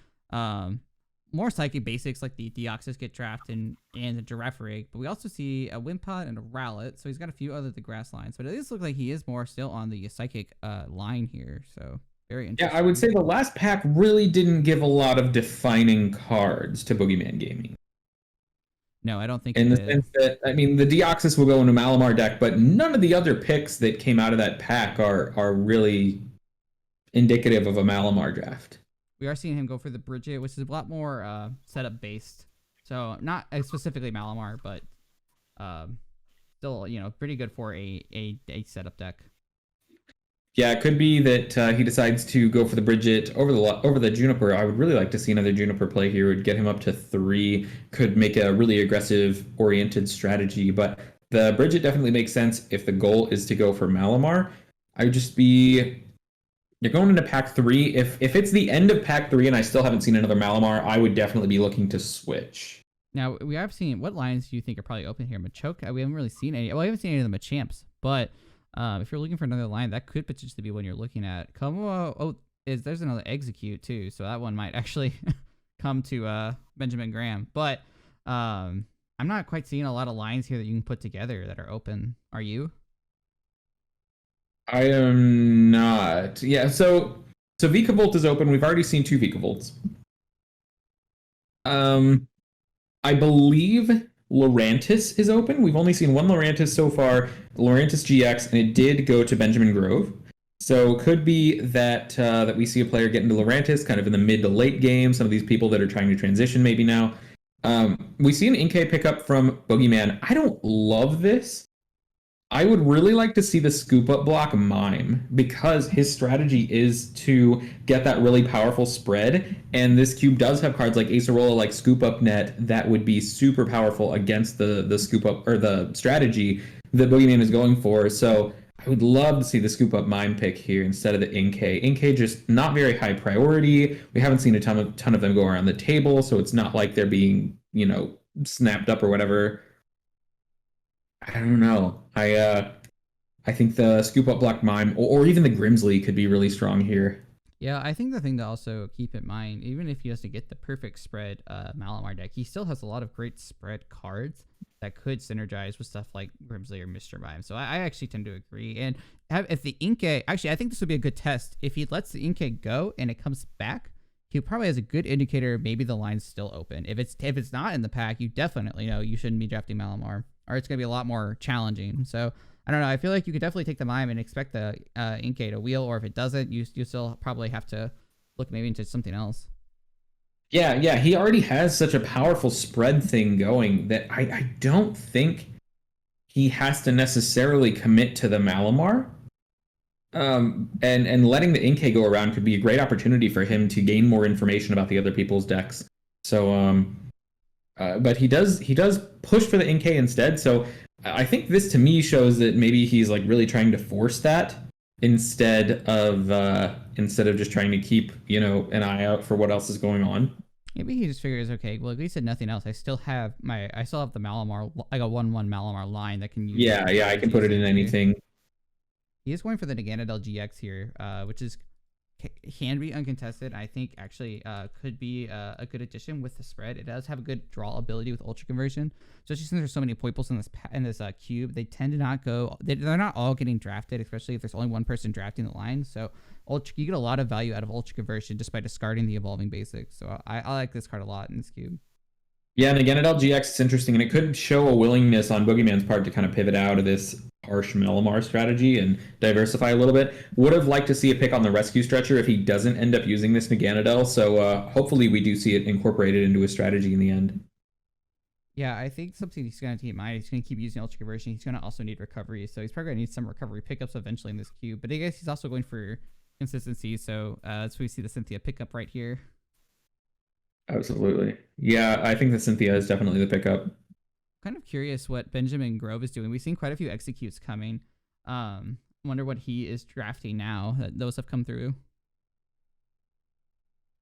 Speaker 1: more Psychic Basics like the Deoxys get drafted and the Girafarig, but we also see a Wimpod and a Rowlet, so he's got a few other the grass lines. But it does look like he is more still on the Psychic line here, so very interesting.
Speaker 2: Yeah, I would say the last pack really didn't give a lot of defining cards to Boogeyman Gaming.
Speaker 1: No, I don't think
Speaker 2: in the sense that, I mean, the Deoxys will go into Malamar deck, but none of the other picks that came out of that pack are really indicative of a Malamar draft.
Speaker 1: We are seeing him go for the Bridget, which is a lot more setup based. So not specifically Malamar, but still, pretty good for a setup deck.
Speaker 2: Yeah, it could be that he decides to go for the Bridget over the Juniper. I would really like to see another Juniper play here. It would get him up to 3. Could make a really aggressive oriented strategy, but the Bridget definitely makes sense if the goal is to go for Malamar. I would just be... You're going into pack 3. If it's the end of pack 3 and I still haven't seen another Malamar, I would definitely be looking to switch.
Speaker 1: Now, we have seen... What lines do you think are probably open here? Machoke? We haven't really seen any... Well, we haven't seen any of the Machamps, but... if you're looking for another line, that could potentially be one you're looking at. There's another Execute too, so that one might actually come to Benjamin Graham. But I'm not quite seeing a lot of lines here that you can put together that are open. Are you?
Speaker 2: I am not. Yeah, so Vikavolt is open. We've already seen 2 Vikavolts. I believe Lurantis is open. We've only seen one Lurantis so far, Lurantis GX, and it did go to Benjamin Grove. So could be that that we see a player get into Lurantis kind of in the mid to late game. Some of these people that are trying to transition maybe now. We see an Inkay pickup from Boogeyman. I don't love this. I would really like to see the Scoop Up block Mime, because his strategy is to get that really powerful spread, and this cube does have cards like Acerola, like Scoop Up Net, that would be super powerful against the Scoop Up, or the strategy that Boogeyman is going for. So I would love to see the Scoop Up Mime pick here instead of the Inkay. Inkay just not very high priority. We haven't seen a ton of them go around the table, so it's not like they're being, snapped up or whatever. I don't know. I think the Scoop Up Block Mime or even the Grimsley could be really strong here.
Speaker 1: Yeah, I think the thing to also keep in mind, even if he doesn't get the perfect spread Malamar deck, he still has a lot of great spread cards that could synergize with stuff like Grimsley or Mr. Mime. So I actually tend to agree. And if the Inkay, actually, I think this would be a good test. If he lets the Inkay go and it comes back, he probably has a good indicator maybe the line's still open. If it's not in the pack, you definitely know you shouldn't be drafting Malamar, or it's going to be a lot more challenging. So I don't know. I feel like you could definitely take the Mime and expect the Inkay to wheel, or if it doesn't, you still probably have to look maybe into something else.
Speaker 2: Yeah, he already has such a powerful spread thing going that I don't think he has to necessarily commit to the Malamar. And letting the Inkay go around could be a great opportunity for him to gain more information about the other people's decks. So, but he does push for the Inkay instead. So I think this to me shows that maybe he's like really trying to force that instead of just trying to keep an eye out for what else is going on.
Speaker 1: Maybe he just figures, okay, well, at least if nothing else, I still have the Malamar, like a 1/1 Malamar line that can use.
Speaker 2: Yeah, I can put it in anything.
Speaker 1: He is going for the Naganadel GX here, which can be uncontested. I think actually could be a good addition with the spread. It does have a good draw ability with Ultra Conversion, especially since there's so many Poiples in this cube. They tend to not go. They're not all getting drafted, especially if there's only one person drafting the line. So you get a lot of value out of Ultra Conversion just by discarding the Evolving Basics. So I like this card a lot in this cube.
Speaker 2: Yeah, and again, at LGX, it's interesting, and it could show a willingness on Boogeyman's part to kind of pivot out of this harsh Malamar strategy and diversify a little bit. Would have liked to see a pick on the Rescue Stretcher if he doesn't end up using this Naganadel, so hopefully we do see it incorporated into his strategy in the end.
Speaker 1: Yeah, I think something he's going to keep in mind. He's going to keep using Ultra Conversion. He's going to also need recovery, so he's probably going to need some recovery pickups eventually in this cube. But I guess he's also going for consistency, so that's why we see the Cynthia pickup right here.
Speaker 2: Absolutely. Yeah, I think the Cynthia is definitely the pickup.
Speaker 1: Kind of curious what Benjamin Grove is doing. We've seen quite a few executes coming. Wonder what he is drafting now that those have come through.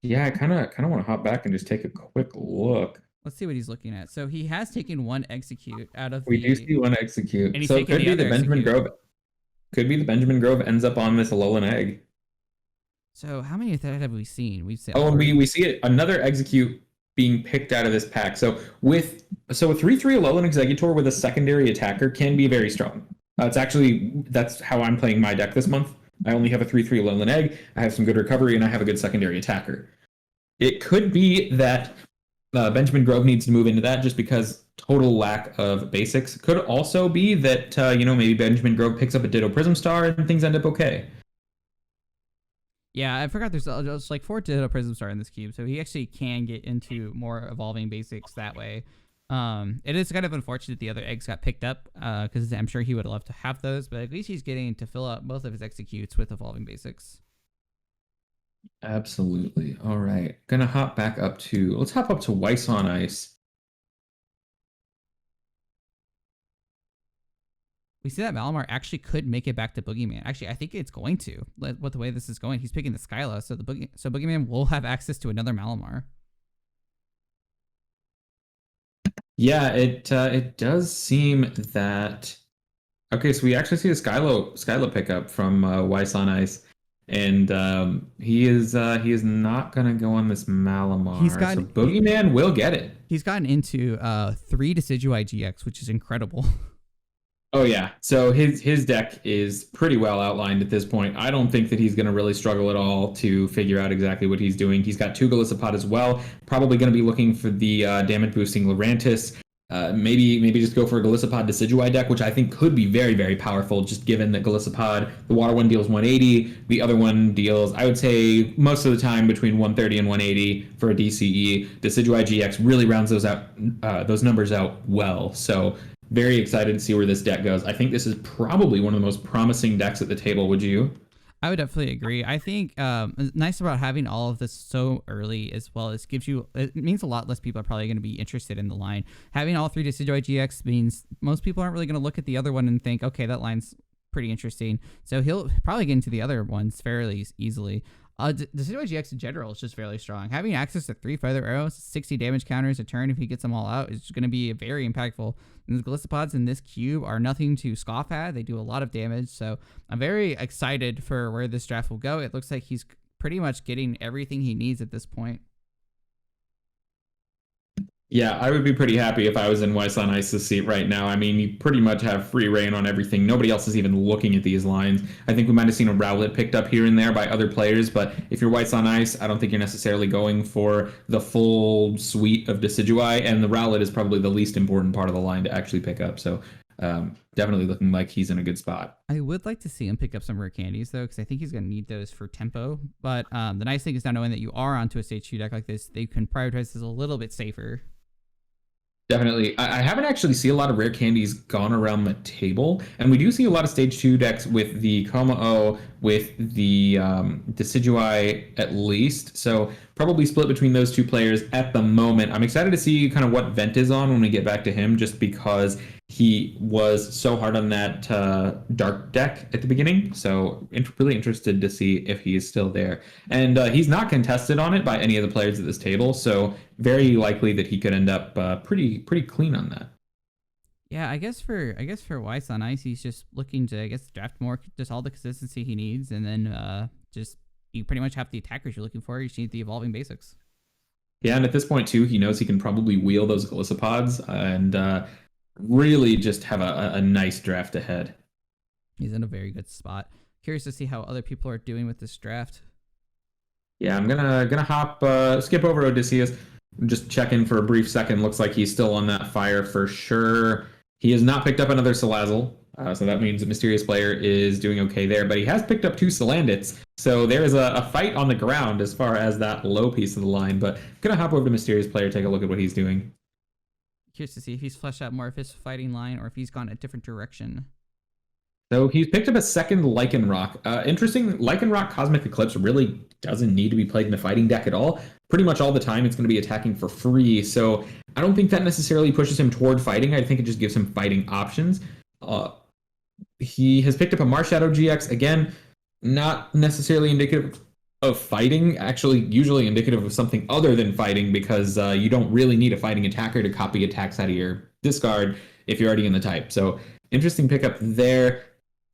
Speaker 2: Yeah, I kind of want to hop back and just take a quick look.
Speaker 1: Let's see what he's looking at. So he has taken one execute out of.
Speaker 2: We do see one execute.
Speaker 1: And he's
Speaker 2: so it could be the Benjamin Grove. Could be the Benjamin Grove ends up on this Alolan Egg.
Speaker 1: So how many of that have we seen? We've seen.
Speaker 2: Oh, and we see it, another execute being picked out of this pack. So a 3/3 Alolan Executor with a secondary attacker can be very strong. That's how I'm playing my deck this month. I only have a 3/3 Alolan Egg. I have some good recovery, and I have a good secondary attacker. It could be that Benjamin Grove needs to move into that just because total lack of basics. Could also be that maybe Benjamin Grove picks up a Ditto Prism Star and things end up okay.
Speaker 1: Yeah, I forgot there's like 4 Ditto Prism Star in this cube, so he actually can get into more Evolving Basics that way. It is kind of unfortunate the other eggs got picked up because I'm sure he would love to have those, but at least he's getting to fill out both of his executes with Evolving Basics.
Speaker 2: Absolutely. All right. Let's hop up to Weiss on Ice.
Speaker 1: We see that Malamar actually could make it back to Boogeyman. Actually, I think it's going to. With the way this is going, he's picking the Skyla, so Boogeyman will have access to another Malamar.
Speaker 2: Yeah, it does seem that. Okay, so we actually see a Skyla pickup from Weiss on Ice, and he is not gonna go on this Malamar. So Boogeyman will get it.
Speaker 1: He's gotten into 3 Decidueye GX, which is incredible.
Speaker 2: Oh yeah, so his deck is pretty well outlined at this point. I don't think that he's going to really struggle at all to figure out exactly what he's doing. He's got 2 Golisopod as well. Probably going to be looking for the damage boosting Lurantis. Maybe just go for a Golisopod Decidueye deck, which I think could be very, very powerful, just given that Golisopod, the water one deals 180, the other one deals, I would say, most of the time between 130 and 180 for a DCE. Decidueye GX really rounds those numbers out well. So very excited to see where this deck goes. I think this is probably one of the most promising decks at the table. Would you?
Speaker 1: I would definitely agree. I think nice about having all of this so early as well as it means a lot less people are probably going to be interested in the line. Having all 3 Decidueye GX means most people aren't really going to look at the other one and think, okay, that line's pretty interesting. So he'll probably get into the other ones fairly easily. Decidueye GX in general is just fairly strong. Having access to 3 Feather Arrows, 60 damage counters a turn if he gets them all out is going to be very impactful. And the Glissopods in this cube are nothing to scoff at. They do a lot of damage, so I'm very excited for where this draft will go. It looks like he's pretty much getting everything he needs at this point.
Speaker 2: Yeah, I would be pretty happy if I was in Weiss on Ice's seat right now. I mean, you pretty much have free reign on everything. Nobody else is even looking at these lines. I think we might have seen a Rowlet picked up here and there by other players, but if you're Weiss on Ice, I don't think you're necessarily going for the full suite of Decidueye, and the Rowlet is probably the least important part of the line to actually pick up. So definitely looking like he's in a good spot.
Speaker 1: I would like to see him pick up some rare candies, though, because I think he's going to need those for tempo. But the nice thing is now knowing that you are onto a stage 2 deck like this, they can prioritize this a little bit safer.
Speaker 2: Definitely. I haven't actually seen a lot of rare candies gone around the table, and we do see a lot of stage 2 decks with the Kommo-o, with the Decidueye at least. So probably split between those two players at the moment. I'm excited to see kind of what Vent is on when we get back to him, just because he was so hard on that dark deck at the beginning. So really interested to see if he is still there. And he's not contested on it by any of the players at this table. So very likely that he could end up pretty clean on that.
Speaker 1: Yeah, I guess for Weiss on Ice, he's just looking to draft more, just all the consistency he needs, and then just you pretty much have the attackers you're looking for. You just need the evolving basics.
Speaker 2: Yeah, and at this point too, he knows he can probably wheel those Glissopods and really just have a nice draft ahead.
Speaker 1: He's in a very good spot. Curious to see how other people are doing with this draft.
Speaker 2: Yeah, I'm gonna skip over Odysseus. Just check in for a brief second. Looks like he's still on that fire for sure. He has not picked up another Salazzle, so that means the Mysterious Player is doing okay there. But he has picked up 2 Salandits, so there is a fight on the ground as far as that low piece of the line. But I'm gonna hop over to Mysterious Player, take a look at what he's doing.
Speaker 1: Curious to see if he's fleshed out more of his fighting line or if he's gone a different direction.
Speaker 2: So he's picked up a second Lycanroc. Interesting, Lycanroc Cosmic Eclipse really doesn't need to be played in a fighting deck at all. Pretty much all the time it's going to be attacking for free, so I don't think that necessarily pushes him toward fighting. I think it just gives him fighting options. He has picked up a Marshadow GX. Again, not necessarily indicative of fighting, actually usually indicative of something other than fighting, because you don't really need a fighting attacker to copy attacks out of your discard if you're already in the type. So interesting pickup there.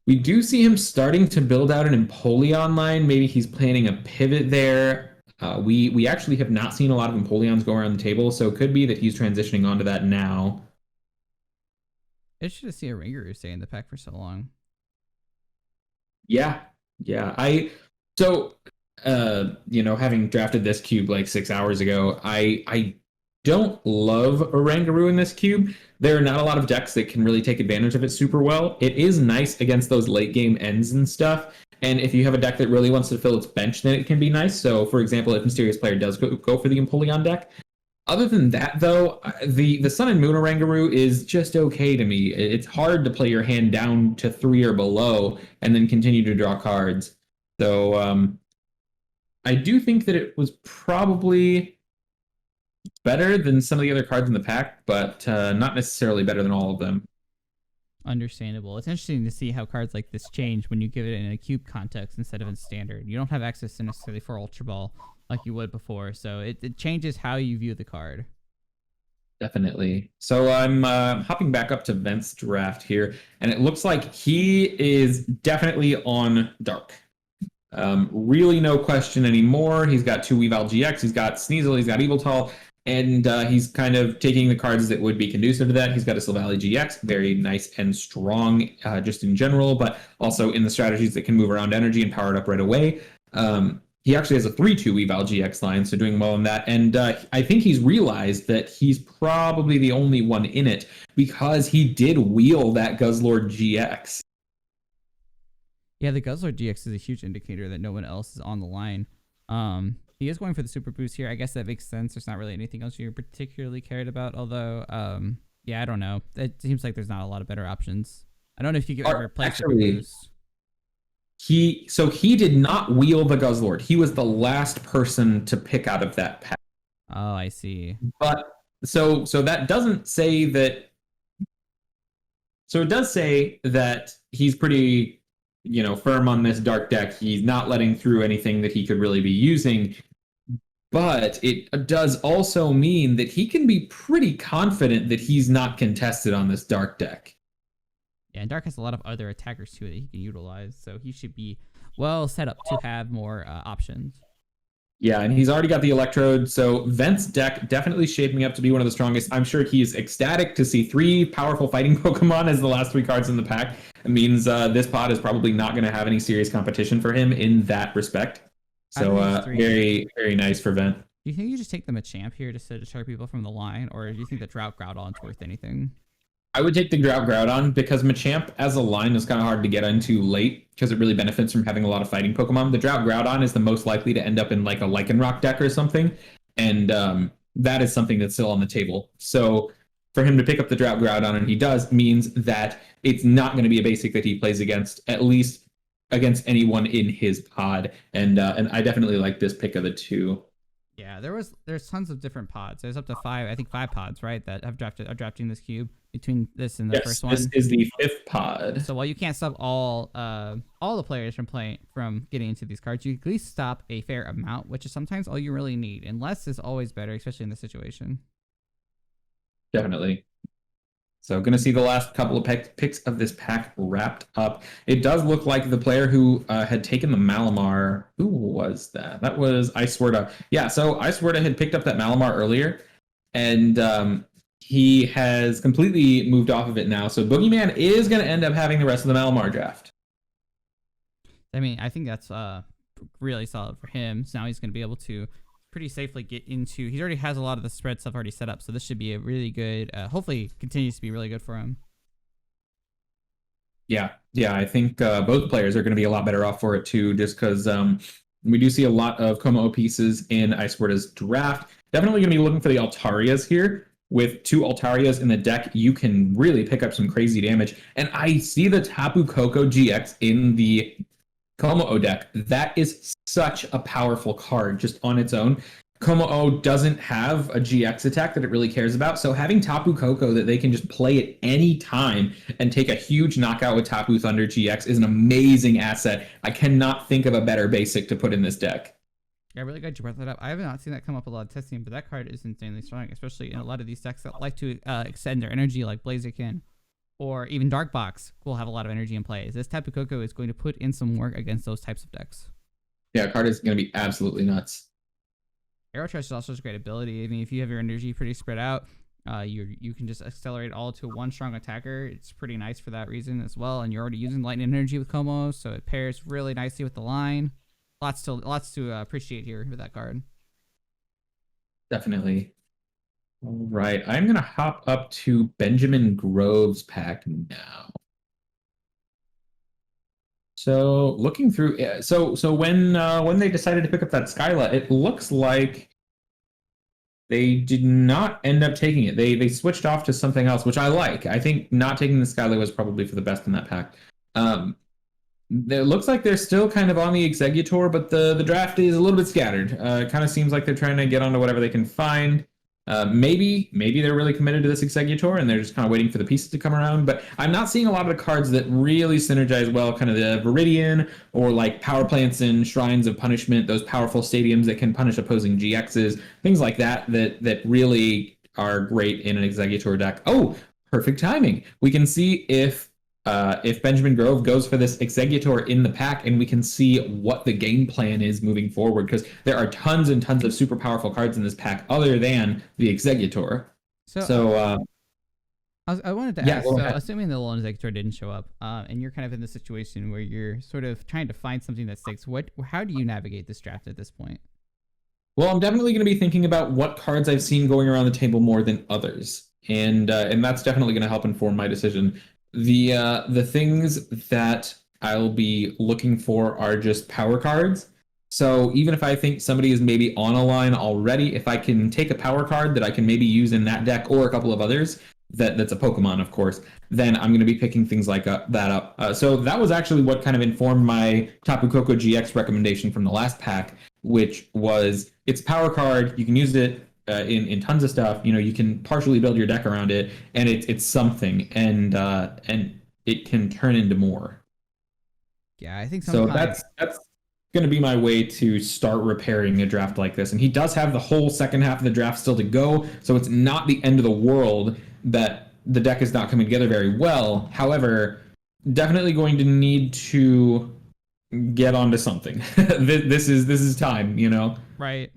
Speaker 2: We do see him starting to build out an Empoleon line. Maybe he's planning a pivot there. We actually have not seen a lot of Empoleons go around the table, so it could be that he's transitioning onto that now.
Speaker 1: It's just to see a Ringaroo stay in the pack for so long.
Speaker 2: Yeah. Having drafted this cube like 6 hours ago, I don't love Oranguru in this cube. There are not a lot of decks that can really take advantage of it super well. It is nice against those late game ends and stuff. And if you have a deck that really wants to fill its bench, then it can be nice. So, for example, if Mysterious Player does go for the Empoleon deck. Other than that, though, the Sun and Moon Oranguru is just okay to me. It's hard to play your hand down to 3 or below and then continue to draw cards. So I do think that it was probably better than some of the other cards in the pack, but not necessarily better than all of them.
Speaker 1: Understandable. It's interesting to see how cards like this change when you give it in a cube context instead of in standard. You don't have access to necessarily for Ultra Ball like you would before, so it changes how you view the card.
Speaker 2: Definitely. So I'm hopping back up to Vent's draft here, and it looks like he is definitely on Dark. Really no question anymore. He's got 2 Weavile GX, he's got Sneasel, he's got Eviltal, and he's kind of taking the cards that would be conducive to that. He's got a Silvally GX, very nice and strong just in general, but also in the strategies that can move around energy and power it up right away. He actually has a 3-2 Weavile GX line, so doing well on that. And I think he's realized that he's probably the only one in it because he did wheel that Guzzlord GX.
Speaker 1: Yeah, the Guzzlord GX is a huge indicator that no one else is on the line. He is going for the super boost here. I guess that makes sense. There's not really anything else you're particularly cared about. Although, yeah, I don't know. It seems like there's not a lot of better options. I don't know if you could ever play super boost.
Speaker 2: He did not wheel the Guzzlord. He was the last person to pick out of that pack.
Speaker 1: Oh, I see.
Speaker 2: But so that doesn't say that. So it does say that he's pretty, firm on this dark deck. He's not letting through anything that he could really be using. But it does also mean that he can be pretty confident that he's not contested on this dark deck.
Speaker 1: Yeah, and Dark has a lot of other attackers too that he can utilize, so he should be well set up to have more options.
Speaker 2: Yeah, and he's already got the Electrode, so Vent's deck definitely shaping up to be one of the strongest. I'm sure he's ecstatic to see 3 powerful fighting Pokemon as the last 3 cards in the pack. It means this pod is probably not going to have any serious competition for him in that respect. So very, very nice for Vent.
Speaker 1: Do you think you just take the Machamp here just to deter people from the line, or do you think the Drought Groudon's worth anything?
Speaker 2: I would take the Drought Groudon because Machamp as a line is kind of hard to get into late because it really benefits from having a lot of fighting Pokemon. The Drought Groudon is the most likely to end up in like a Lycanroc deck or something, and that is something that's still on the table. So for him to pick up the Drought Groudon, and he does, means that it's not going to be a basic that he plays against, at least against anyone in his pod. And I definitely like this pick of the 2.
Speaker 1: Yeah, there's tons of different pods. There's up to 5, I think 5 pods, right, that are drafting this cube between this and the first one.
Speaker 2: This is the 5th pod.
Speaker 1: So while you can't stop all the players from getting into these cards, you at least stop a fair amount, which is sometimes all you really need. And less is always better, especially in this situation.
Speaker 2: Definitely. So going to see the last couple of picks of this pack wrapped up. It does look like the player who had taken the Malamar, who was that? That was Icewerda. Yeah, so Icewerda had picked up that Malamar earlier, and he has completely moved off of it now. So Boogeyman is going to end up having the rest of the Malamar draft.
Speaker 1: I mean, I think that's really solid for him. So now he's going to be able to pretty safely get into. He already has a lot of the spread stuff already set up, so this should be a really good. Hopefully, continues to be really good for him.
Speaker 2: Yeah, I think both players are going to be a lot better off for it too, just because we do see a lot of Como pieces in Icewerda's draft. Definitely going to be looking for the Altarias here. With 2 Altarias in the deck, you can really pick up some crazy damage. And I see the Tapu Koko GX in the Como-O deck. That is such a powerful card just on its own. Como-O doesn't have a GX attack that it really cares about, so having Tapu Koko that they can just play at any time and take a huge knockout with Tapu Thunder GX is an amazing asset. I cannot think of a better basic to put in this deck.
Speaker 1: Yeah, really glad you brought that up. I have not seen that come up a lot of testing, but that card is insanely strong, especially in a lot of these decks that like to extend their energy, like Blaziken or even Dark Box will have a lot of energy in play. This Tapu Koko is going to put in some work against those types of decks.
Speaker 2: Yeah, card is going to be absolutely nuts.
Speaker 1: Aerotrash is also a great ability. I mean, if you have your energy pretty spread out, you can just accelerate all to one strong attacker. It's pretty nice for that reason as well. And you're already using lightning energy with Como, so it pairs really nicely with the line. Lots to appreciate here with that card.
Speaker 2: Definitely. All right, I'm going to hop up to Benjamin Grove's pack now. So looking through, so when they decided to pick up that Skyla, it looks like they did not end up taking it. They switched off to something else, which I like. I think not taking the Skyla was probably for the best in that pack. It looks like they're still kind of on the Exeggutor, but the draft is a little bit scattered. It kind of seems like they're trying to get onto whatever they can find. Maybe they're really committed to this Exeggutor and they're just kind of waiting for the pieces to come around. But I'm not seeing a lot of the cards that really synergize well, kind of the Viridian or like Power Plants and Shrines of Punishment, those powerful stadiums that can punish opposing GXs, things like that really are great in an Exeggutor deck. Oh, perfect timing. We can see if Benjamin Grove goes for this Exeggutor in the pack, and we can see what the game plan is moving forward, because there are tons and tons of super powerful cards in this pack other than the Exeggutor.
Speaker 1: I wanted to ask, so assuming the Lone Exeggutor didn't show up, and you're kind of in the situation where you're sort of trying to find something that sticks, how do you navigate this draft at this point?
Speaker 2: Well, I'm definitely going to be thinking about what cards I've seen going around the table more than others, and that's definitely going to help inform my decision. The things that I'll be looking for are just power cards. So even if I think somebody is maybe on a line already, if I can take a power card that I can maybe use in that deck or a couple of others, that's a Pokemon, of course, then I'm going to be picking things like that up. So that was actually what kind of informed my Tapu Koko GX recommendation from the last pack, which was it's power card. You can use it in tons of stuff. You know, you can partially build your deck around it, and it's something, and it can turn into more.
Speaker 1: Yeah, I think
Speaker 2: so. That's going to be my way to start repairing a draft like this. And he does have the whole second half of the draft still to go, so it's not the end of the world that the deck is not coming together very well. However, definitely going to need to get onto something. This is time, you know.
Speaker 1: Right.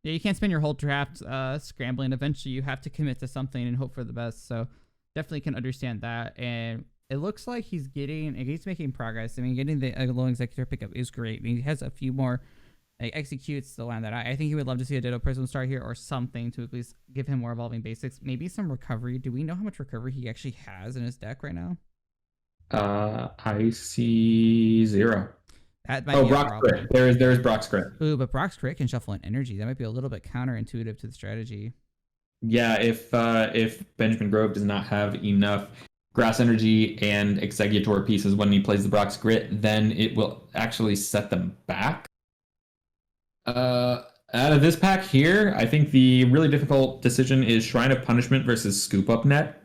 Speaker 1: Yeah, you can't spend your whole draft scrambling. Eventually, you have to commit to something and hope for the best. So, definitely can understand that. And it looks like he's making progress. I mean, getting the low executor pickup is great. I mean, he has a few more executes to land that. I think he would love to see a Ditto Prism start here or something to at least give him more evolving basics. Maybe some recovery. Do we know how much recovery he actually has in his deck right now?
Speaker 2: I see 0.
Speaker 1: That might
Speaker 2: Oh,
Speaker 1: be a
Speaker 2: Brock's
Speaker 1: problem.
Speaker 2: crit. There's Brock's crit.
Speaker 1: Ooh, but Brock's crit can shuffle in energy. That might be a little bit counterintuitive to the strategy.
Speaker 2: Yeah, if Benjamin Grove does not have enough grass energy and executor pieces when he plays the Brock's grit, then it will actually set them back. Out of this pack here, I think the really difficult decision is Shrine of Punishment versus Scoop Up Net.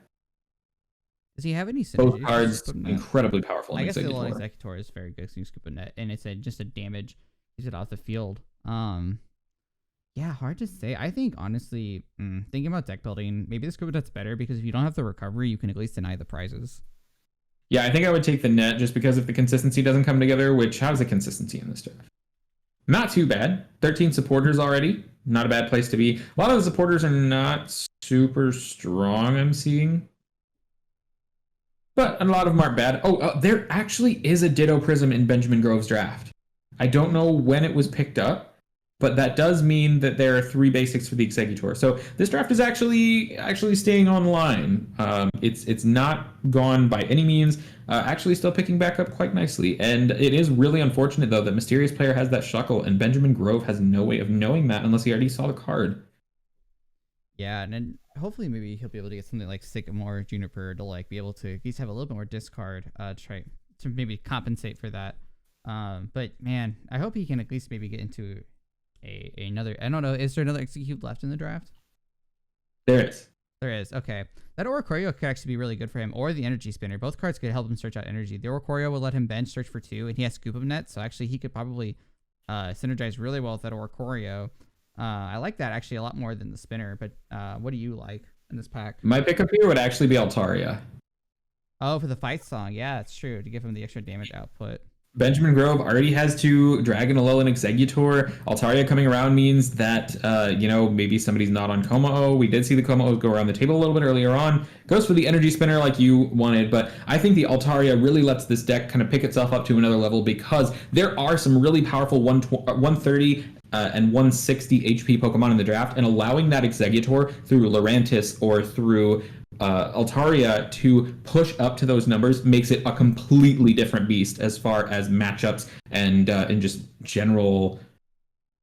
Speaker 1: Does he have any synergy?
Speaker 2: Both cards incredibly powerful.
Speaker 1: I guess the little Executor is very good because you Scoop a Net, and it's just a damage. He's it off the field. Yeah, hard to say. I think honestly, thinking about deck building, maybe the Scoop Net's better because if you don't have the recovery, you can at least deny the prizes.
Speaker 2: Yeah, I think I would take the net just because if the consistency doesn't come together, which how's the consistency in this draft? Not too bad. 13 supporters already. Not a bad place to be. A lot of the supporters are not super strong, I'm seeing. But a lot of them aren't bad. Oh, there actually is a Ditto Prism in Benjamin Grove's draft. I don't know when it was picked up, but that does mean that there are 3 basics for the Executor. So this draft is actually staying online. It's not gone by any means. Actually still picking back up quite nicely. And it is really unfortunate, though, that Mysterious Player has that Shuckle, and Benjamin Grove has no way of knowing that unless he already saw the card.
Speaker 1: Yeah, and then hopefully maybe he'll be able to get something like Sycamore, Juniper to like be able to at least have a little bit more discard, try to maybe compensate for that. But man, I hope he can at least maybe get into another. I don't know. Is there another execute left in the draft?
Speaker 2: There is.
Speaker 1: There is. Okay. That Oricorio could actually be really good for him, or the Energy Spinner. Both cards could help him search out energy. The Oricorio will let him bench search for 2, and he has Scoop of Net, so actually he could probably synergize really well with that Oricorio. I like that actually a lot more than the Spinner, but what do you like in this pack?
Speaker 2: My pickup here would actually be Altaria.
Speaker 1: Oh, for the fight song. Yeah, it's true. To give him the extra damage output.
Speaker 2: Benjamin Grove already has 2 Dragon, Alolan, Executor. Altaria coming around means that, maybe somebody's not on Como-O. We did see the Como-O go around the table a little bit earlier on. Goes for the Energy Spinner like you wanted, but I think the Altaria really lets this deck kind of pick itself up to another level because there are some really powerful 130 and 160 HP Pokemon in the draft, and allowing that Executor through Lurantis or through Altaria to push up to those numbers makes it a completely different beast as far as matchups and just general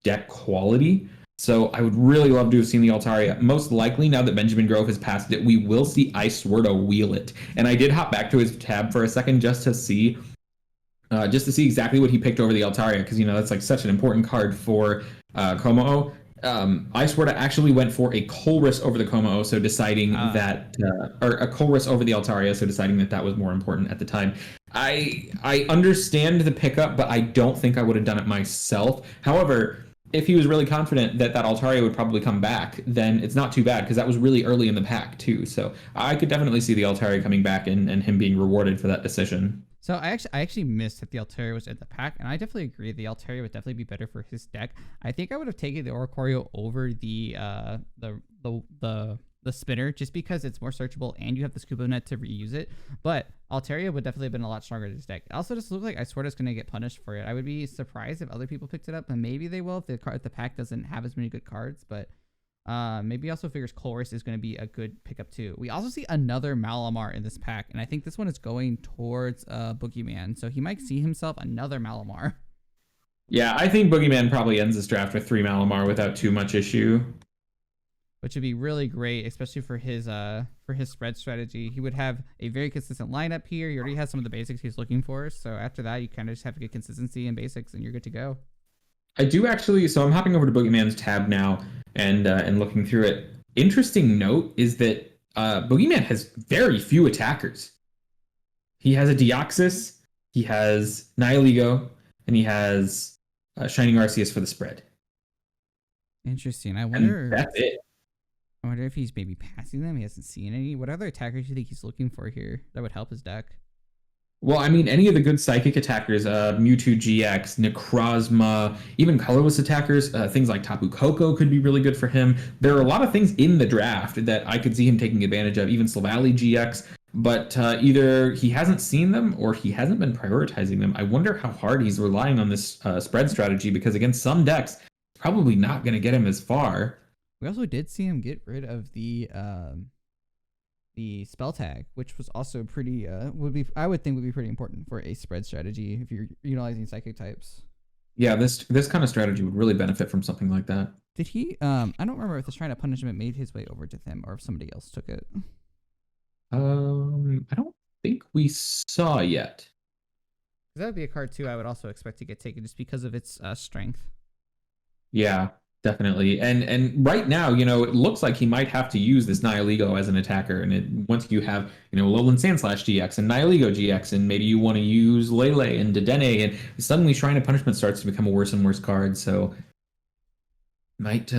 Speaker 2: deck quality. So I would really love to have seen the Altaria. Most likely, now that Benjamin Grove has passed it, we will see Icewardo wheel it. And I did hop back to his tab for a second just to see exactly what he picked over the Altaria, because that's like such an important card for Como-O. Icewardo actually went for a Colress over the Como-O, so deciding that, or a Colress over the Altaria, so deciding that was more important at the time. I understand the pickup, but I don't think I would have done it myself. However, if he was really confident that Altaria would probably come back, then it's not too bad, because that was really early in the pack too. So I could definitely see the Altaria coming back and him being rewarded for that decision.
Speaker 1: So I actually missed that the Altaria was in the pack, and I definitely agree the Altaria would definitely be better for his deck. I think I would have taken the Oricorio over the Spinner just because it's more searchable and you have the Scoop of Net to reuse it. But Altaria would definitely have been a lot stronger in his deck. It also just looks like Icewardo is going to get punished for it. I would be surprised if other people picked it up, and maybe they will if the pack doesn't have as many good cards. But maybe also figures Colress is going to be a good pickup too. We also see another Malamar in this pack, and I think this one is going towards Boogeyman, so he might see himself another Malamar.
Speaker 2: Yeah, I think Boogeyman probably ends this draft with 3 Malamar without too much issue,
Speaker 1: which would be really great, especially for his spread strategy. He would have a very consistent lineup here. He already has some of the basics he's looking for, so after that, you kind of just have to get consistency and basics, and you're good to go.
Speaker 2: I do actually, so I'm hopping over to Boogeyman's tab now and looking through it. Interesting note is that Boogeyman has very few attackers. He has a Deoxys, he has Nihilego, and he has Shining Arceus for the spread.
Speaker 1: Interesting. I wonder.
Speaker 2: And that's it.
Speaker 1: I wonder if he's maybe passing them. He hasn't seen any. What other attackers do you think he's looking for here that would help his deck?
Speaker 2: Well, I mean, any of the good psychic attackers, Mewtwo GX, Necrozma, even colorless attackers, things like Tapu Koko could be really good for him. There are a lot of things in the draft that I could see him taking advantage of, even Slavali GX, but either he hasn't seen them or he hasn't been prioritizing them. I wonder how hard he's relying on this spread strategy because against some decks, it's probably not going to get him as far.
Speaker 1: We also did see him get rid of the spell tag, which was also pretty would be I would think would be pretty important for a spread strategy if you're utilizing psychic types.
Speaker 2: Yeah, this kind of strategy would really benefit from something like that.
Speaker 1: Did he I don't remember if the Shrine of Punishment made his way over to him or if somebody else took it.
Speaker 2: I don't think we saw yet.
Speaker 1: That would be a card too I would also expect to get taken just because of its strength.
Speaker 2: Yeah, definitely. And right now, it looks like he might have to use this Nihilego as an attacker. And once you have, Lowland Sandslash GX and Nihilego GX, and maybe you want to use Lele and Dedenne, and suddenly Shrine of Punishment starts to become a worse and worse card. So might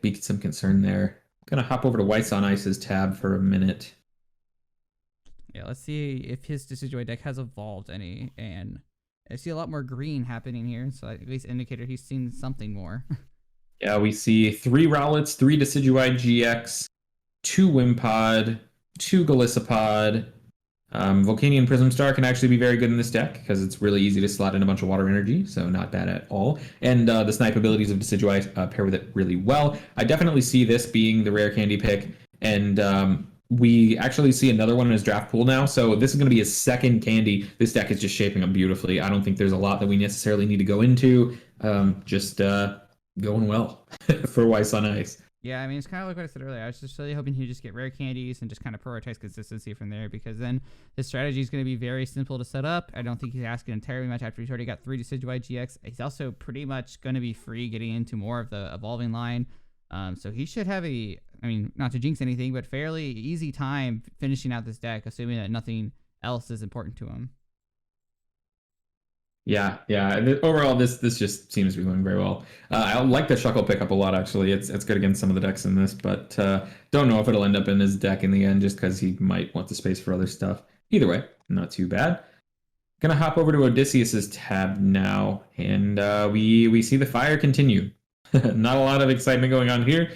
Speaker 2: be some concern there. I'm gonna hop over to Whites on Ice's tab for a minute.
Speaker 1: Yeah, let's see if his Decidueye deck has evolved any, and I see a lot more green happening here, so at least indicator he's seen something more.
Speaker 2: Yeah, we see 3 Rowlets, 3 Decidueye GX, 2 Wimpod, 2 Golisopod. Volcanion Prism Star can actually be very good in this deck because it's really easy to slot in a bunch of water energy, so not bad at all. And the snipe abilities of Decidueye pair with it really well. I definitely see this being the rare candy pick, and we actually see another one in his draft pool now, so this is going to be his second candy. This deck is just shaping up beautifully. I don't think there's a lot that we necessarily need to go into. Just going well for Weiss on Ice.
Speaker 1: Yeah, I mean, it's kind of like what I said earlier. I was just really hoping he'd just get rare candies and just kind of prioritize consistency from there, because then his strategy is going to be very simple to set up. I don't think he's asking entirely much after he's already got 3 Decidueye GX. He's also pretty much going to be free getting into more of the evolving line. So he should have not to jinx anything, but fairly easy time finishing out this deck, assuming that nothing else is important to him.
Speaker 2: Yeah. Overall, this just seems to be going very well. I like the Shuckle pickup a lot, actually. It's good against some of the decks in this, but don't know if it'll end up in his deck in the end, just because he might want the space for other stuff. Either way, not too bad. Gonna hop over to Odysseus's tab now, and we see the fire continue. Not a lot of excitement going on here.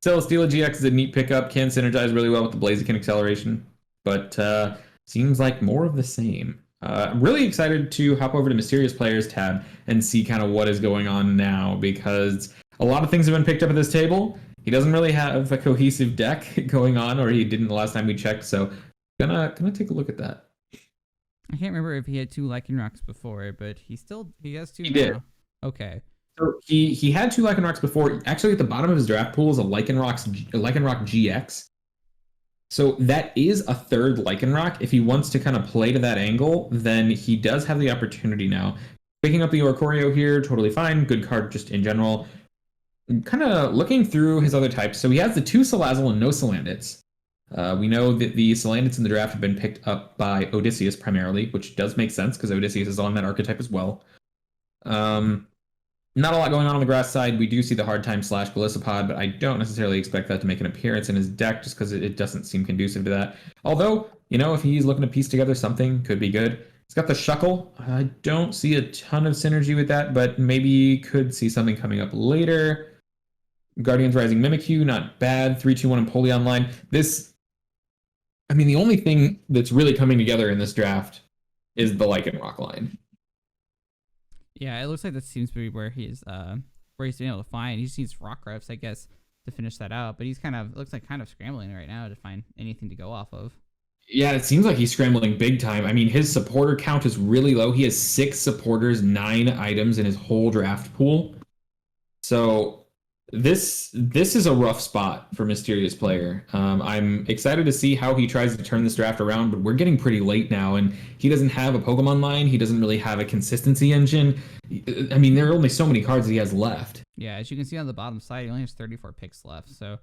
Speaker 2: Celesteela GX is a neat pickup, can synergize really well with the Blaziken acceleration, but seems like more of the same. I'm really excited to hop over to Mysterious Players tab and see kind of what is going on now, because a lot of things have been picked up at this table. He doesn't really have a cohesive deck going on, or he didn't the last time we checked, so gonna take a look at that.
Speaker 1: I can't remember if he had 2 Lycanrocs before, but he has 2
Speaker 2: he
Speaker 1: now.
Speaker 2: Did.
Speaker 1: Okay.
Speaker 2: So he had 2 Lycanrocs before. Actually, at the bottom of his draft pool is a Lycanroc GX. So that is a 3rd Lycanroc. If he wants to kind of play to that angle, then he does have the opportunity now. Picking up the Oricorio here, totally fine. Good card just in general. Kind of looking through his other types. So he has the 2 Salazzle and no Salandits. We know that the Salandits in the draft have been picked up by Odysseus primarily, which does make sense because Odysseus is on that archetype as well. Not a lot going on the grass side. We do see the hard time slash Golisopod, but I don't necessarily expect that to make an appearance in his deck just because it doesn't seem conducive to that. Although, if he's looking to piece together something, could be good. He's got the Shuckle. I don't see a ton of synergy with that, but maybe could see something coming up later. Guardians Rising Mimikyu, not bad. 3-2-1 Empoleon line. The only thing that's really coming together in this draft is the Lycanroc line.
Speaker 1: Yeah, it looks like that seems to be where he's been able to find. He just needs Rockruffs, I guess, to finish that out. But he's kind of scrambling right now to find anything to go off of.
Speaker 2: Yeah, it seems like he's scrambling big time. His supporter count is really low. He has 6 supporters, 9 items in his whole draft pool. So this is a rough spot for Mysterious Player. I'm excited to see how he tries to turn this draft around, but we're getting pretty late now, and he doesn't have a Pokemon line. He doesn't really have a consistency engine. There are only so many cards that he has left.
Speaker 1: Yeah, as you can see on the bottom side, he only has 34 picks left, so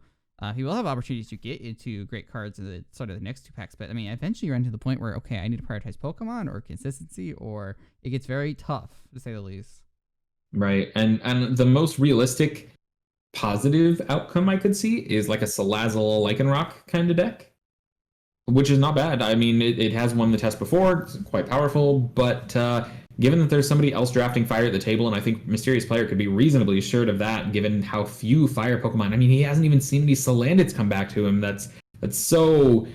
Speaker 1: he will have opportunities to get into great cards in the sort of the next 2 packs. But eventually you're into the point where, okay, I need to prioritize Pokemon or consistency, or it gets very tough, to say the least.
Speaker 2: Right, and the most realistic positive outcome I could see is like a Salazzle Lycanroc kind of deck. which is not bad. I mean, it has won the test before. It's quite powerful, but given that there's somebody else drafting fire at the table, and I think Mysterious Player could be reasonably assured of that, given how few fire Pokemon. I mean, he hasn't even seen any Salandits come back to him. That's so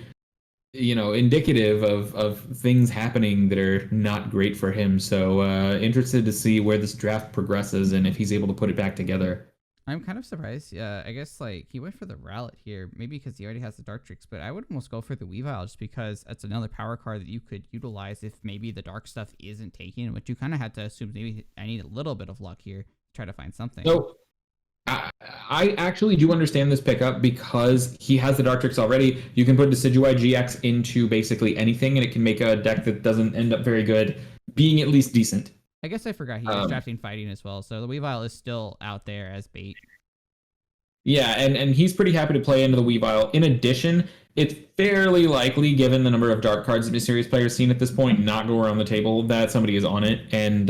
Speaker 2: indicative of things happening that are not great for him. So interested to see where this draft progresses and if he's able to put it back together.
Speaker 1: I'm kind of surprised. I guess like he went for the Rowlet here, maybe because he already has the Dartrix, but I would almost go for the Weavile just because that's another power card that you could utilize if maybe the dark stuff isn't taken, which you kind of had to assume maybe I need a little bit of luck here to try to find something.
Speaker 2: So I actually do understand this pickup because he has the Dartrix already. You can put Decidueye GX into basically anything, and it can make a deck that doesn't end up very good being at least decent.
Speaker 1: I guess I forgot he was drafting fighting as well, so the Weavile is still out there as bait.
Speaker 2: Yeah, and he's pretty happy to play into the Weavile. In addition, it's fairly likely, given the number of dark cards that Mysterious Player's seen at this point, not go around the table, that somebody is on it, and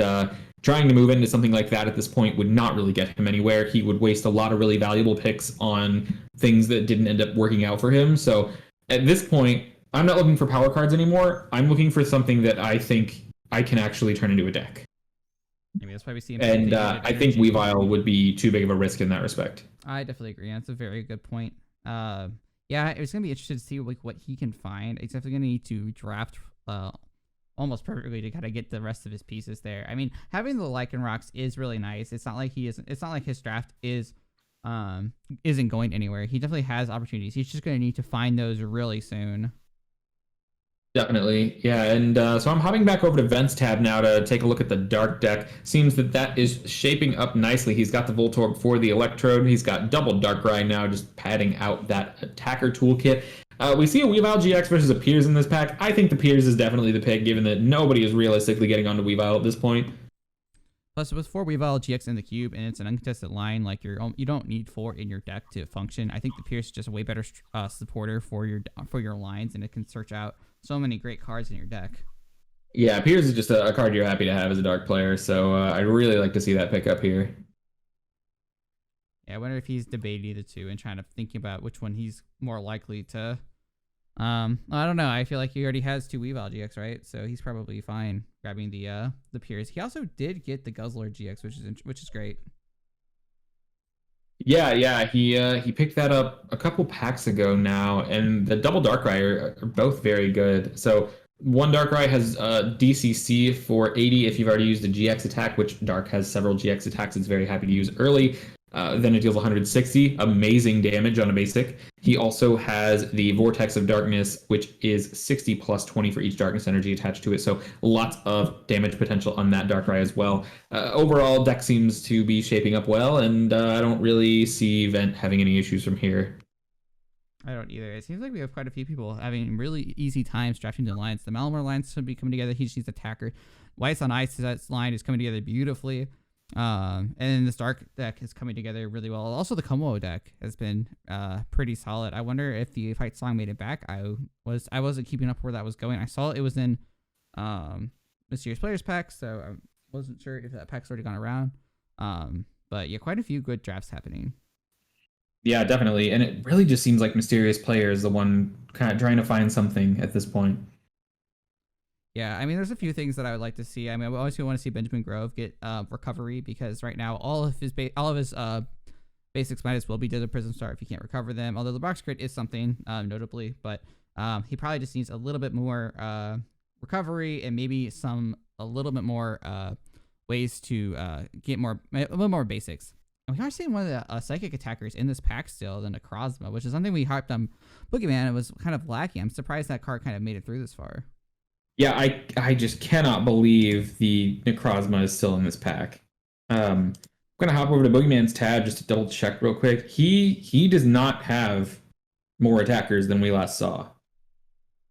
Speaker 2: trying to move into something like that at this point would not really get him anywhere. He would waste a lot of really valuable picks on things that didn't end up working out for him. So at this point, I'm not looking for power cards anymore. I'm looking for something that I think I can actually turn into a deck.
Speaker 1: Maybe that's why we see him.
Speaker 2: And I think Weavile would be too big of a risk in that respect.
Speaker 1: I definitely agree. That's a very good point. Yeah, it's gonna be interesting to see like what he can find. He's definitely gonna need to draft almost perfectly to kind of get the rest of his pieces there. I mean, having the Lycanrocs is really nice. It's not like it's not like his draft isn't going anywhere. He definitely has opportunities. He's just gonna need to find those really soon.
Speaker 2: Definitely, yeah, and so I'm hopping back over to Vents tab now to take a look at the Dark deck. Seems that is shaping up nicely. He's got the Voltorb for the Electrode. He's got double Darkrai now, just padding out that attacker toolkit. We see a Weavile GX versus a Piers in this pack. I think the Piers is definitely the pick, given that nobody is realistically getting onto Weavile at this point.
Speaker 1: Plus, with 4 Weavile GX in the cube and it's an uncontested line, like you don't need 4 in your deck to function. I think the Piers is just a way better supporter for your lines, and it can search out so many great cards in your deck.
Speaker 2: Yeah, Piers is just a card you're happy to have as a Dark player, so I'd really like to see that pick up here.
Speaker 1: Yeah, I wonder if he's debating the two and trying to think about which one he's more likely to. I don't know. I feel like he already has 2 Weavile GX, right? So he's probably fine grabbing the Piers. He also did get the Guzzler GX, which is great. Yeah, he picked that up a couple packs ago now, and the double Darkrai are both very good. So one Darkrai has DCC for 80 if you've already used a GX attack, which Dark has several GX attacks it's very happy to use early. Then it deals 160, amazing damage on a basic. He also has the Vortex of Darkness, which is 60 plus 20 for each darkness energy attached to it. So lots of damage potential on that Darkrai as well. Overall, deck seems to be shaping up well, and I don't really see Vent having any issues from here. I don't either. It seems like we have quite a few people having really easy times drafting the lines. The Malamar lines should be coming together. He just needs attacker. Whites on Ice line is coming together beautifully. And then this Dark deck is coming together really well. Also, the Como deck has been pretty solid. I wonder if the Fight Song made it back. I wasn't keeping up where that was going. I saw it was in Mysterious Players pack, so I wasn't sure if that pack's already gone around. But yeah, quite a few good drafts happening.
Speaker 2: Yeah, definitely. And it really just seems like Mysterious Player is the one kind of trying to find something at this point.
Speaker 1: Yeah, I mean, there's a few things that I would like to see. I mean, I always want to see Benjamin Grove get recovery, because right now all of his basics might as well be Desert Prism Star if he can't recover them. Although the box crit is something notably, but he probably just needs a little bit more recovery and maybe a little bit more ways to get a little more basics. And we are seeing one of the psychic attackers in this pack still, the Necrozma, which is something we hyped on Boogeyman. It was kind of lacking. I'm surprised that card kind of made it through this far.
Speaker 2: Yeah, I just cannot believe the Necrozma is still in this pack. I'm gonna hop over to Boogeyman's tab just to double check real quick. He does not have more attackers than we last saw.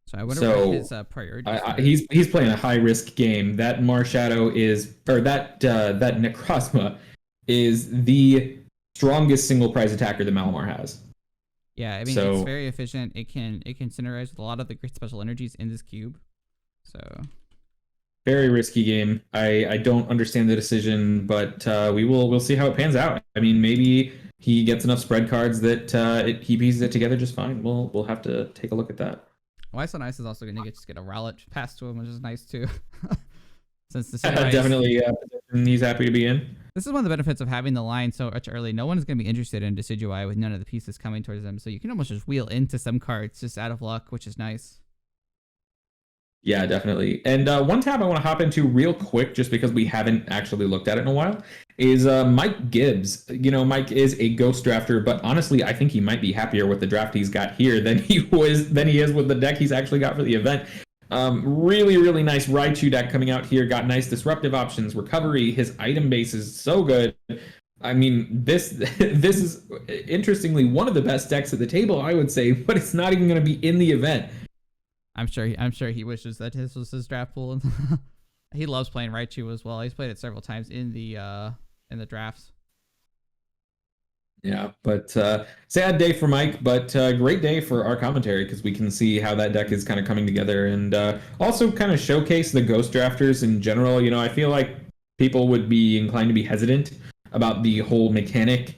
Speaker 1: So I wonder what his priority is.
Speaker 2: He's playing a high risk game. That Marshadow that Necrozma is the strongest single prize attacker that Malamar has.
Speaker 1: Yeah, I mean, it's very efficient. It can synergize with a lot of the great special energies in this cube. So
Speaker 2: very risky game. I don't understand the decision, but we'll see how it pans out. I mean, maybe he gets enough spread cards that he pieces it together just fine. We'll have to take a look at that.
Speaker 1: Why So Nice is also going to get a rowlet passed to him, which is nice too. Since this is
Speaker 2: Definitely, he's happy to be in.
Speaker 1: this is one of the benefits of having the line so much early. No one is going to be interested in Decidueye with none of the pieces coming towards them, so you can almost just wheel into some cards just out of luck, which is nice.
Speaker 2: Yeah, definitely. And one tab I want to hop into real quick, just because we haven't actually looked at it in a while, is Mike Gibbs. You know, Mike is a ghost drafter, but honestly, I think he might be happier with the draft he's got here than he is with the deck he's actually got for the event. Really, really nice Raichu deck coming out here. Got nice disruptive options, recovery. His item base is so good. I mean, this is interestingly one of the best decks at the table, I would say, but it's not even going to be in the event.
Speaker 1: I'm sure he wishes that this was his draft pool. He loves playing Raichu as well. He's played it several times in the drafts.
Speaker 2: Yeah, but sad day for Mike, but great day for our commentary because we can see how that deck is kind of coming together and also kind of showcase the ghost drafters in general. You know, I feel like people would be inclined to be hesitant about the whole mechanic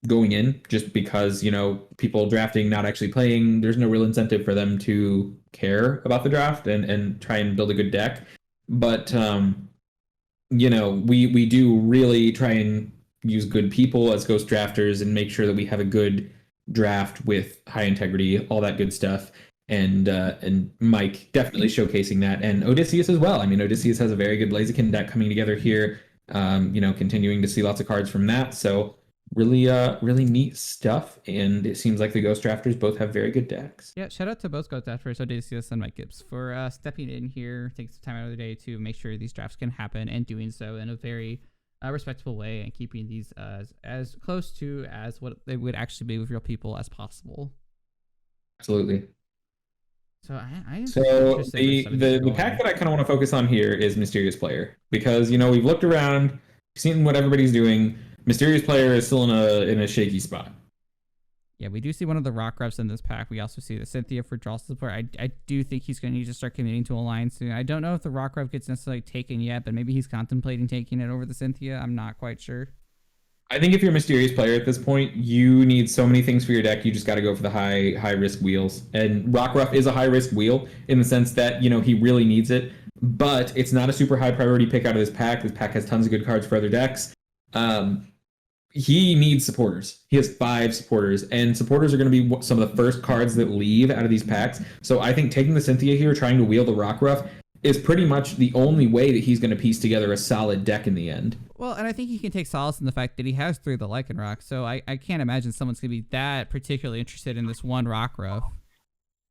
Speaker 2: going in just because, you know, people drafting, not actually playing, there's no real incentive for them to care about the draft and try and build a good deck. But, you know, we do really try and use good people as ghost drafters and make sure that we have a good draft with high integrity, all that good stuff. And Mike definitely showcasing that, and Odysseus as well. I mean, Odysseus has a very good Blaziken deck coming together here. You know, continuing to see lots of cards from that. So really neat stuff, and it seems like the ghost drafters both have very good decks.
Speaker 1: Yeah, shout out to both ghost drafters, Odysseus and Mike Gibbs, for stepping in here, taking some time out of the day to make sure these drafts can happen, and doing so in a very respectable way, and keeping these as close to as what they would actually be with real people as possible.
Speaker 2: Absolutely.
Speaker 1: So I
Speaker 2: so the pack that I kind of want to focus on here is Mysterious Player, because, you know, we've looked around, seen what everybody's doing. Mysterious Player is still in a shaky spot.
Speaker 1: Yeah, we do see one of the rock reps in this pack. We also see the Cynthia for draw support. I do think he's going to need to start committing to a line soon. I don't know if the rock rep gets necessarily taken yet, but maybe he's contemplating taking it over the Cynthia. I'm not quite sure.
Speaker 2: I think if you're a Mysterious Player at this point, you need so many things for your deck. You just got to go for the high risk wheels. And Rockruff is a high risk wheel in the sense that, you know, he really needs it, but it's not a super high priority pick out of this pack. This pack has tons of good cards for other decks. He needs supporters. He has 5 supporters, and supporters are going to be some of the first cards that leave out of these packs. So I think taking the Cynthia here, trying to wheel the Rockruff, is pretty much the only way that he's going to piece together a solid deck in the end.
Speaker 1: Well, and I think he can take solace in the fact that he has 3 of the Lycanroc, so I can't imagine someone's going to be that particularly interested in this one Rockruff.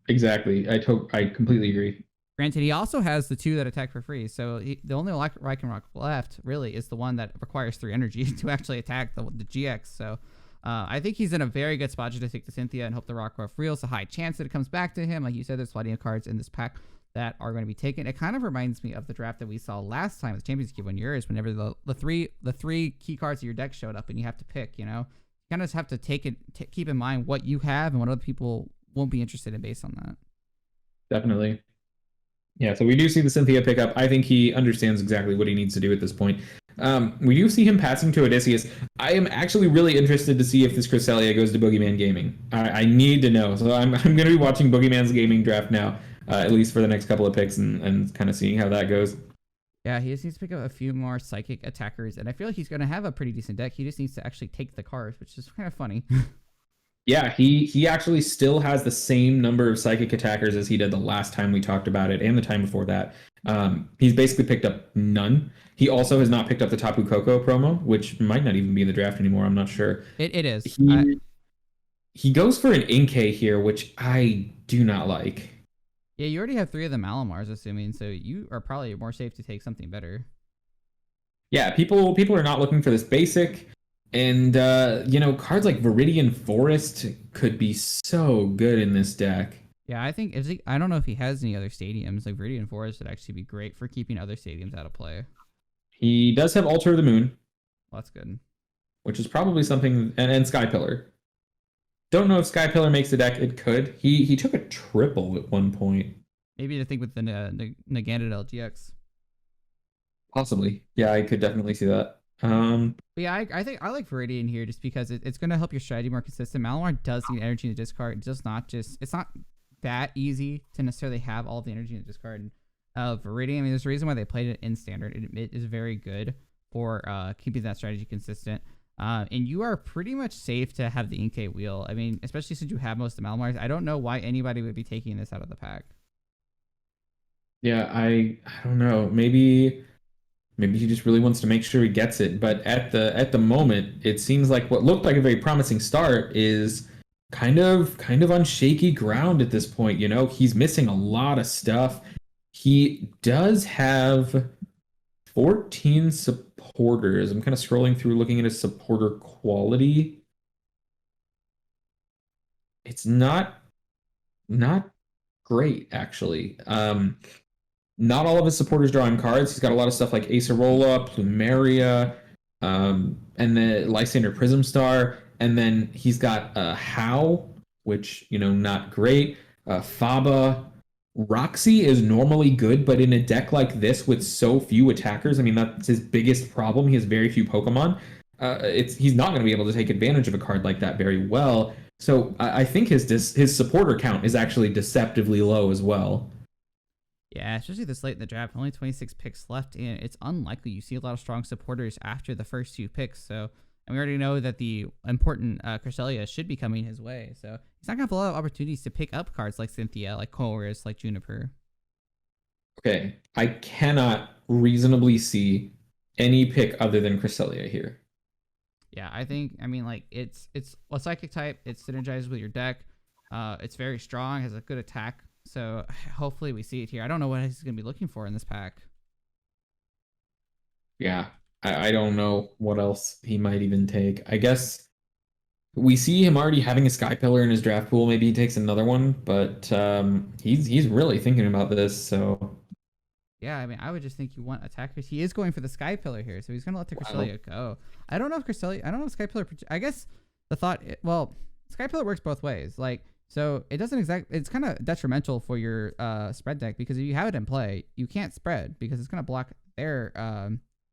Speaker 2: Exactly. I completely agree.
Speaker 1: Granted, he also has the 2 that attack for free, so the only Lycanroc left, really, is the one that requires 3 energy to actually attack the GX, so I think he's in a very good spot just to take the Cynthia and hope the Rockruff reels. A high chance that it comes back to him. Like you said, there's plenty of cards in this pack that are going to be taken. It kind of reminds me of the draft that we saw last time with Champions Cube 1 years, whenever the three key cards of your deck showed up and you have to pick, you know? You kind of just have to keep in mind what you have and what other people won't be interested in based on that.
Speaker 2: Definitely. Yeah, so we do see the Cynthia pickup. I think he understands exactly what he needs to do at this point. We do see him passing to Odysseus. I am actually really interested to see if this Cresselia goes to Boogeyman Gaming. I need to know. So I'm going to be watching Boogeyman's gaming draft now, at least for the next couple of picks, and kind of seeing how that goes.
Speaker 1: Yeah, he just needs to pick up a few more psychic attackers, and I feel like he's going to have a pretty decent deck. He just needs to actually take the cards, which is kind of funny.
Speaker 2: Yeah, he actually still has the same number of psychic attackers as he did the last time we talked about it and the time before that. He's basically picked up none. He also has not picked up the Tapu Koko promo, which might not even be in the draft anymore. I'm not sure.
Speaker 1: It is.
Speaker 2: He goes for an Inkay here, which I do not like.
Speaker 1: Yeah, you already have 3 of the Malamars, assuming, so you are probably more safe to take something better.
Speaker 2: Yeah, people are not looking for this basic. And, you know, cards like Viridian Forest could be so good in this deck.
Speaker 1: Yeah, I think I don't know if he has any other stadiums. Like Viridian Forest would actually be great for keeping other stadiums out of play.
Speaker 2: He does have Altar of the Moon.
Speaker 1: Well, that's good.
Speaker 2: Which is probably something, and Sky Pillar. Don't know if Sky Pillar makes the deck. It could. He took a triple at one point.
Speaker 1: Maybe to think with the Nagandid LGX.
Speaker 2: Possibly. Yeah, I could definitely see that.
Speaker 1: But yeah, I think I like Viridian here just because it's going to help your strategy more consistent. Malamar does need energy to discard. It's not that easy to necessarily have all the energy in the discard of Viridian. I mean, there's a reason why they played it in standard. It is very good for keeping that strategy consistent. And you are pretty much safe to have the Inkay wheel. I mean, especially since you have most of the Malamars. I don't know why anybody would be taking this out of the pack.
Speaker 2: Yeah, I don't know. Maybe he just really wants to make sure he gets it. But at the moment, it seems like what looked like a very promising start is kind of on shaky ground at this point. You know, he's missing a lot of stuff. He does have 14 supporters. I'm kind of scrolling through looking at his supporter quality. It's not great actually. Not all of his supporters drawing cards. He's got a lot of stuff like Acerola, Plumeria, and the Lysander Prism Star, and then he's got How, which not great. Faba, Roxy is normally good, but in a deck like this with so few attackers, I mean that's his biggest problem. He has very few Pokemon. He's not going to be able to take advantage of a card like that very well. So I think his supporter count is actually deceptively low as well.
Speaker 1: Yeah, especially this late in the draft, only 26 picks left, and it's unlikely you see a lot of strong supporters after the first 2 picks. So, and we already know that the important Cresselia should be coming his way. So he's not going to have a lot of opportunities to pick up cards like Cynthia, like Colress, like Juniper.
Speaker 2: Okay, I cannot reasonably see any pick other than Cresselia here.
Speaker 1: Yeah, I mean, like it's a psychic type. It synergizes with your deck. It's very strong, has a good attack. So hopefully we see it here. I don't know what he's going to be looking for in this pack.
Speaker 2: Yeah, I don't know what else he might even take. I guess we see him already having a Sky Pillar in his draft pool. Maybe he takes another one, but he's really thinking about this. So
Speaker 1: yeah, I mean, I would just think you want attackers. He is going for the Sky Pillar here, so he's going to let the Cresselia go. I don't know if Sky Pillar. I guess the thought. Well, Sky Pillar works both ways. Like. So it doesn't it's kind of detrimental for your spread deck because if you have it in play, you can't spread because it's going to block their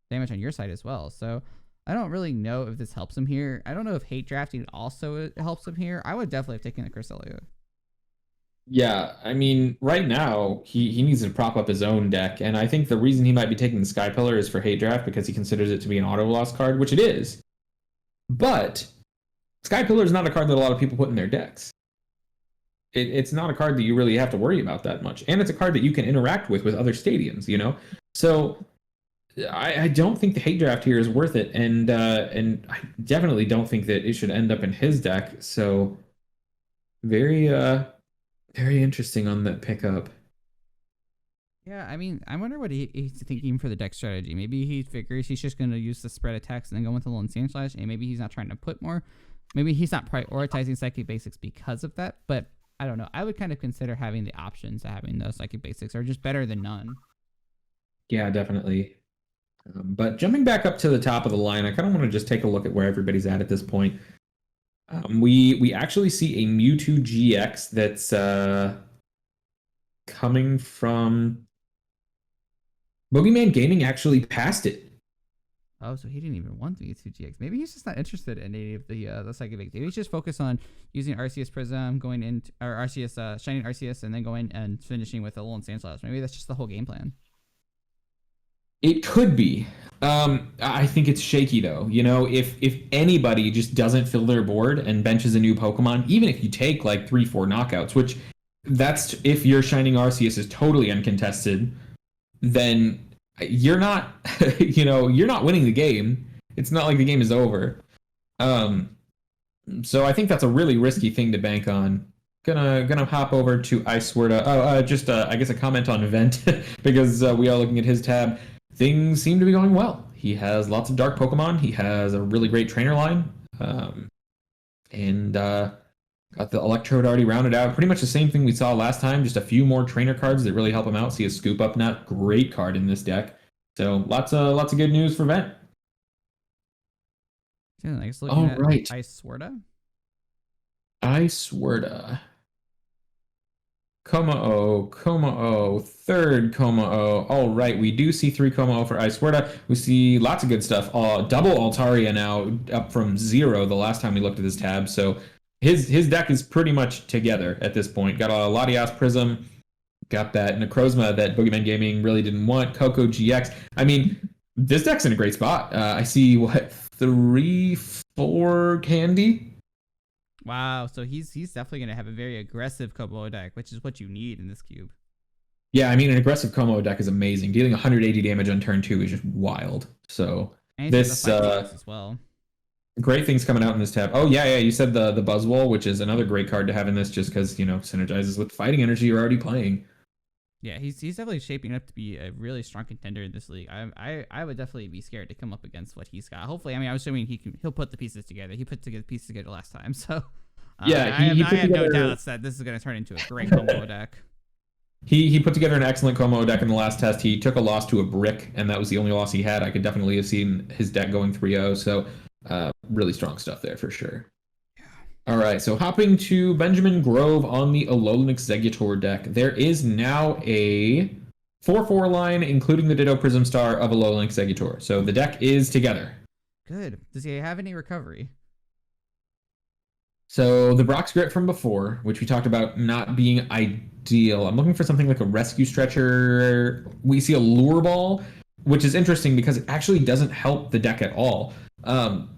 Speaker 1: damage on your side as well. So I don't really know if this helps him here. I don't know if hate drafting also helps him here. I would definitely have taken the Cresselia.
Speaker 2: Yeah, I mean, right now he needs to prop up his own deck, and I think the reason he might be taking the Sky Pillar is for hate draft because he considers it to be an auto loss card, which it is. But Sky Pillar is not a card that a lot of people put in their decks. It's not a card that you really have to worry about that much, and it's a card that you can interact with other stadiums. So I don't think the hate draft here is worth it, and I definitely don't think that it should end up in his deck. So very very interesting on that pickup.
Speaker 1: Yeah, I mean, I wonder what he's thinking for the deck strategy. Maybe he figures he's just going to use the spread attacks and then go into a little Insane Slash, and maybe he's not trying to put more. Maybe he's not prioritizing Psychic Basics because of that, but I don't know. I would kind of consider having the options of having those Psychic Basics are just better than none.
Speaker 2: Yeah, definitely. But jumping back up to the top of the line, I kind of want to just take a look at where everybody's at this point. We actually see a Mewtwo GX that's coming from Boogeyman Gaming. Actually passed it.
Speaker 1: Oh, so he didn't even want the Mewtwo GX. Maybe he's just not interested in any of the Psychic Basics. Maybe he's just focused on using Arceus Prism, going in or Arceus, Shining Arceus, and then going and finishing with a little Insane Slash. Maybe that's just the whole game plan.
Speaker 2: It could be. I think it's shaky though. If anybody just doesn't fill their board and benches a new Pokemon, even if you take like 3-4 knockouts, which that's if your Shining Arceus is totally uncontested, then you're not you're not winning the game. It's not like the game is over. So I think that's a really risky thing to bank on. Gonna hop over to Icewerda. Just I guess a comment on Event because we are looking at his tab. Things seem to be going well. He has lots of dark Pokemon. He has a really great trainer line. And got the Electrode already rounded out. Pretty much the same thing we saw last time, just a few more trainer cards that really help him out. See a Scoop Up Nut, great card in this deck. So lots of good news for Vent.
Speaker 1: Yeah, I guess looking at
Speaker 2: right.
Speaker 1: Icewerda.
Speaker 2: Icewerda. Como-o, third Como-o. All right, we do see 3 Como-o for Icewerda. We see lots of good stuff. Double Altaria now, up from 0 the last time we looked at this tab. So his deck is pretty much together at this point. Got a Latias Prism, got that Necrozma that Boogeyman Gaming really didn't want, Coco GX. I mean, this deck's in a great spot. I see what 3-4 candy.
Speaker 1: Wow, so he's definitely gonna have a very aggressive Kobo deck, which is what you need in this cube.
Speaker 2: Yeah, I mean, an aggressive Como deck is amazing. Dealing 180 damage on turn 2 is just wild. So
Speaker 1: And he's
Speaker 2: this
Speaker 1: got the fight as well.
Speaker 2: great things coming out in this tab. Oh yeah, you said the Buzzwole, which is another great card to have in this, just because synergizes with fighting energy you're already playing.
Speaker 1: Yeah, he's definitely shaping up to be a really strong contender in this league. I would definitely be scared to come up against what he's got. Hopefully, I mean, I'm assuming he'll put the pieces together. He put the pieces together last time, so
Speaker 2: Yeah,
Speaker 1: I
Speaker 2: he
Speaker 1: have no doubts that this is going to turn into a great combo deck.
Speaker 2: He put together an excellent Como deck in the last test. He took a loss to a Brick, and that was the only loss he had. I could definitely have seen his deck going 3-0, so really strong stuff there for sure. All right, so hopping to Benjamin Grove on the Alolan Exeggutor deck. There is now a 4-4 line, including the Ditto Prism Star of Alolan Exeggutor. So the deck is together.
Speaker 1: Good. Does he have any recovery?
Speaker 2: So the Brock's Grit from before, which we talked about not being ideal. I'm looking for something like a Rescue Stretcher. We see a Lure Ball, which is interesting because it actually doesn't help the deck at all.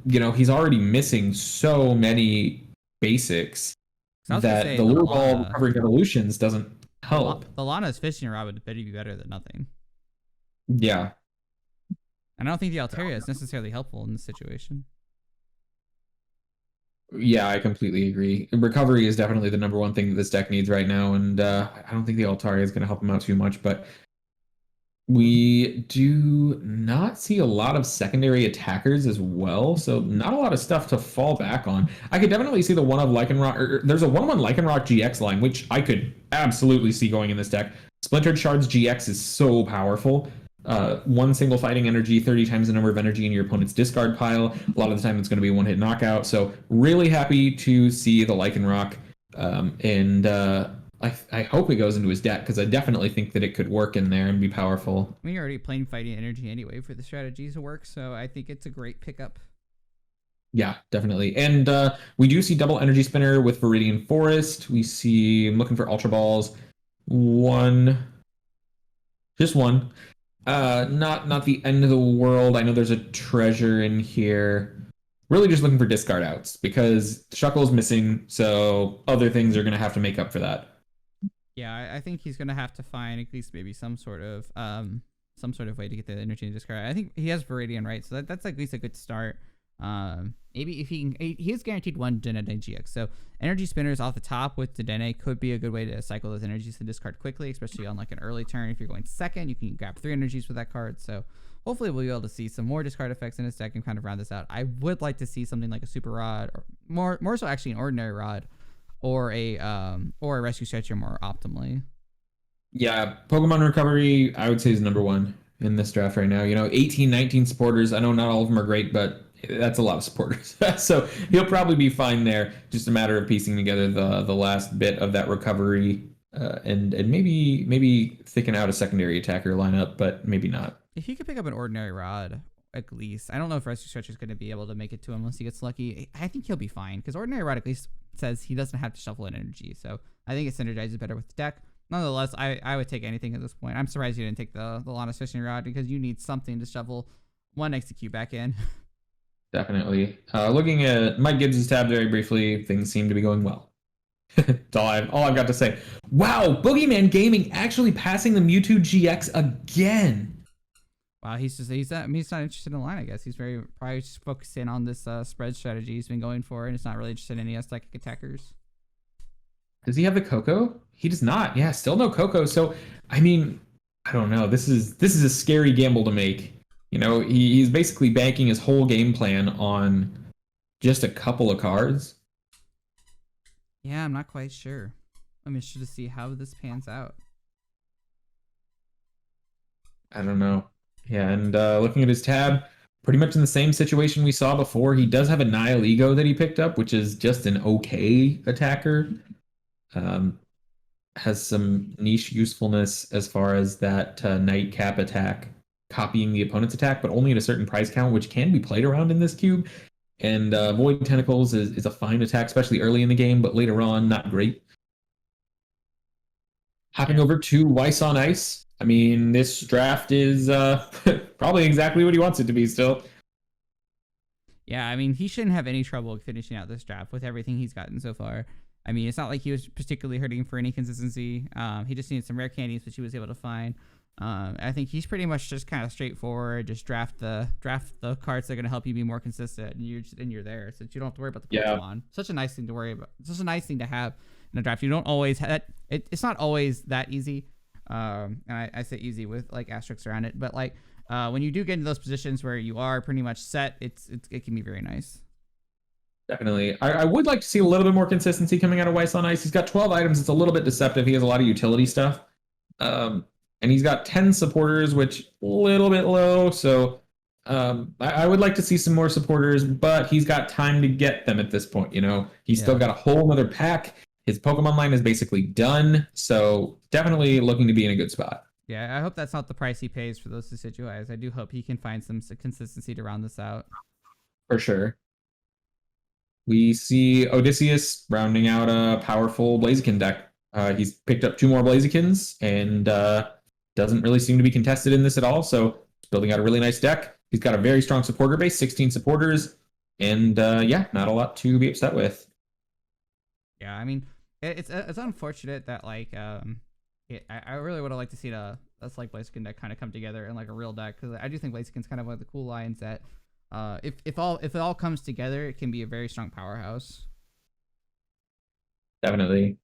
Speaker 2: He's already missing so many basics that the Lure Ball recovering evolutions doesn't help.
Speaker 1: The Lana's Fishing Rod would be better than nothing.
Speaker 2: Yeah.
Speaker 1: And I don't think the Altaria is necessarily helpful in this situation.
Speaker 2: Yeah, I completely agree. Recovery is definitely the number one thing that this deck needs right now, and I don't think the Altaria is going to help him out too much, but we do not see a lot of secondary attackers as well, so not a lot of stuff to fall back on. I could definitely see the one of Lycanroc, or there's a 1-1 Lycanroc GX line, which I could absolutely see going in this deck. Splintered Shards GX is so powerful. One single fighting energy, 30 times the number of energy in your opponent's discard pile. A lot of the time it's going to be a one-hit knockout, so really happy to see the Lycanroc, and I hope it goes into his deck because I definitely think that it could work in there and be powerful.
Speaker 1: I mean, you're already playing fighting energy anyway for the strategies to work, so I think it's a great pickup.
Speaker 2: Yeah, definitely. And we do see double energy spinner with Viridian Forest. We see, I'm looking for Ultra Balls. Just one. Not the end of the world. I know there's a treasure in here. Really just looking for discard outs because Shuckle's missing, so other things are going to have to make up for that.
Speaker 1: Yeah, I think he's gonna have to find at least maybe some sort of way to get the energy to discard. I think he has Viridian, right? So that's at least a good start. Maybe if he is guaranteed one Dedenne GX. So energy spinners off the top with Dedenne could be a good way to cycle those energies to discard quickly, especially on like an early turn. If you're going second, you can grab 3 energies with that card. So hopefully we'll be able to see some more discard effects in his deck and kind of round this out. I would like to see something like a Super Rod, or more so actually an Ordinary Rod, or a Rescue Stretcher more optimally.
Speaker 2: Yeah, Pokemon Recovery, I would say, is number one in this draft right now. 18, 19 supporters. I know not all of them are great, but that's a lot of supporters. So he'll probably be fine there. Just a matter of piecing together the last bit of that recovery, and maybe thicken out a secondary attacker lineup, but maybe not.
Speaker 1: If he could pick up an Ordinary Rod, at least. I don't know if Rescue Stretcher is going to be able to make it to him unless he gets lucky. I think he'll be fine because Ordinary Rod at least says he doesn't have to shuffle in energy. So I think it synergizes better with the deck. Nonetheless, I would take anything at this point. I'm surprised you didn't take the Lana's Fishing Rod because you need something to shovel one execute back in.
Speaker 2: Definitely. Looking at Mike Gibbs' tab very briefly, things seem to be going well. That's all I've got to say. Wow, Boogeyman Gaming actually passing the Mewtwo GX again.
Speaker 1: Wow, he's not interested in the line, I guess. He's probably just focusing on this spread strategy he's been going for, and it's not really interested in any psychic attackers.
Speaker 2: Does he have the Coco? He does not. Yeah, still no Coco. So, I mean, I don't know. This is a scary gamble to make. He's basically banking his whole game plan on just a couple of cards.
Speaker 1: Yeah, I'm not quite sure. I'm interested to see how this pans out.
Speaker 2: I don't know. Yeah, and looking at his tab, pretty much in the same situation we saw before. He does have a Nihilego that he picked up, which is just an okay attacker. Has some niche usefulness as far as that Nightcap attack, copying the opponent's attack, but only at a certain price count, which can be played around in this cube. And Void Tentacles is a fine attack, especially early in the game, but later on, not great. Hopping
Speaker 1: Yeah.
Speaker 2: over to Weiss on Ice. I mean, this draft is probably exactly what he wants it to be still.
Speaker 1: Yeah, I mean, he shouldn't have any trouble finishing out this draft with everything he's gotten so far. I mean, it's not like he was particularly hurting for any consistency. He just needed some rare candies, which he was able to find. I think he's pretty much just kind of straightforward. Just draft the cards that are going to help you be more consistent, and you're there, since you don't have to worry about the Pokemon. Yeah. Such a nice thing to worry about. Such a nice thing to have in a draft. You don't always have it's not always that easy. And I say easy with like asterisks around it, but like when you do get into those positions where you are pretty much set, it can be very nice.
Speaker 2: Definitely. I would like to see a little bit more consistency coming out of Weiss on Ice. He's got 12 items. It's a little bit deceptive. He has a lot of utility stuff. And he's got 10 supporters, which a little bit low. So I would like to see some more supporters, but he's got time to get them at this point. You know, he's still got a whole other pack. His Pokemon line is basically done. So definitely looking to be in a good spot.
Speaker 1: Yeah, I hope that's not the price he pays for those Decidueyes. I do hope he can find some consistency to round this out.
Speaker 2: For sure. We see Odysseus rounding out a powerful Blaziken deck. He's picked up 2 more Blazikens and doesn't really seem to be contested in this at all. So he's building out a really nice deck. He's got a very strong supporter base, 16 supporters. And yeah, not a lot to be upset with.
Speaker 1: Yeah, I mean, it's unfortunate that like I really would have liked to see that's like Blaziken deck kind of come together in like a real deck, because I do think Blaziken's kind of one of the cool lines that if it all comes together, it can be a very strong powerhouse.
Speaker 2: Definitely.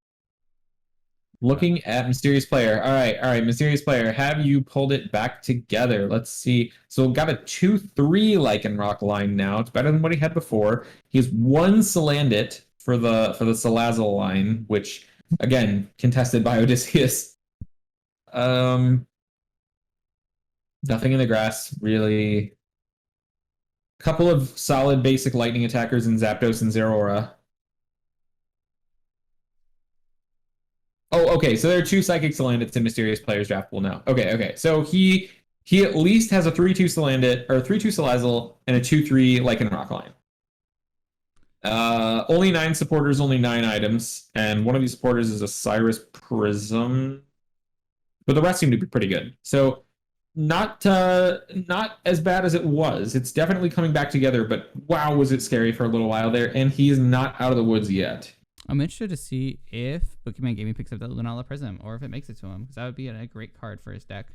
Speaker 2: Looking at Mysterious Player. All right, Mysterious Player. Have you pulled it back together? Let's see. So got a 2-3 Lycanroc line now. It's better than what he had before. He has 1 Salandit for the Salazzle line, which again contested by Odysseus. Nothing in the grass really. Couple of solid basic lightning attackers in Zapdos and Zeraora. Oh, okay. So there are 2 Psychic Salandits in Mysterious Player's draft pool now. Okay. So he at least has a 3-2 Salandit, or 3-2 Salazzle, and a 2-3 Lycanroc line. Only 9 supporters, only 9 items, and one of these supporters is a Cyrus Prism. But the rest seem to be pretty good. So not as bad as it was. It's definitely coming back together, but wow, was it scary for a little while there, and he's not out of the woods yet.
Speaker 1: I'm interested to see if Pokemon Gaming picks up the Lunala Prism, or if it makes it to him, because that would be a great card for his deck.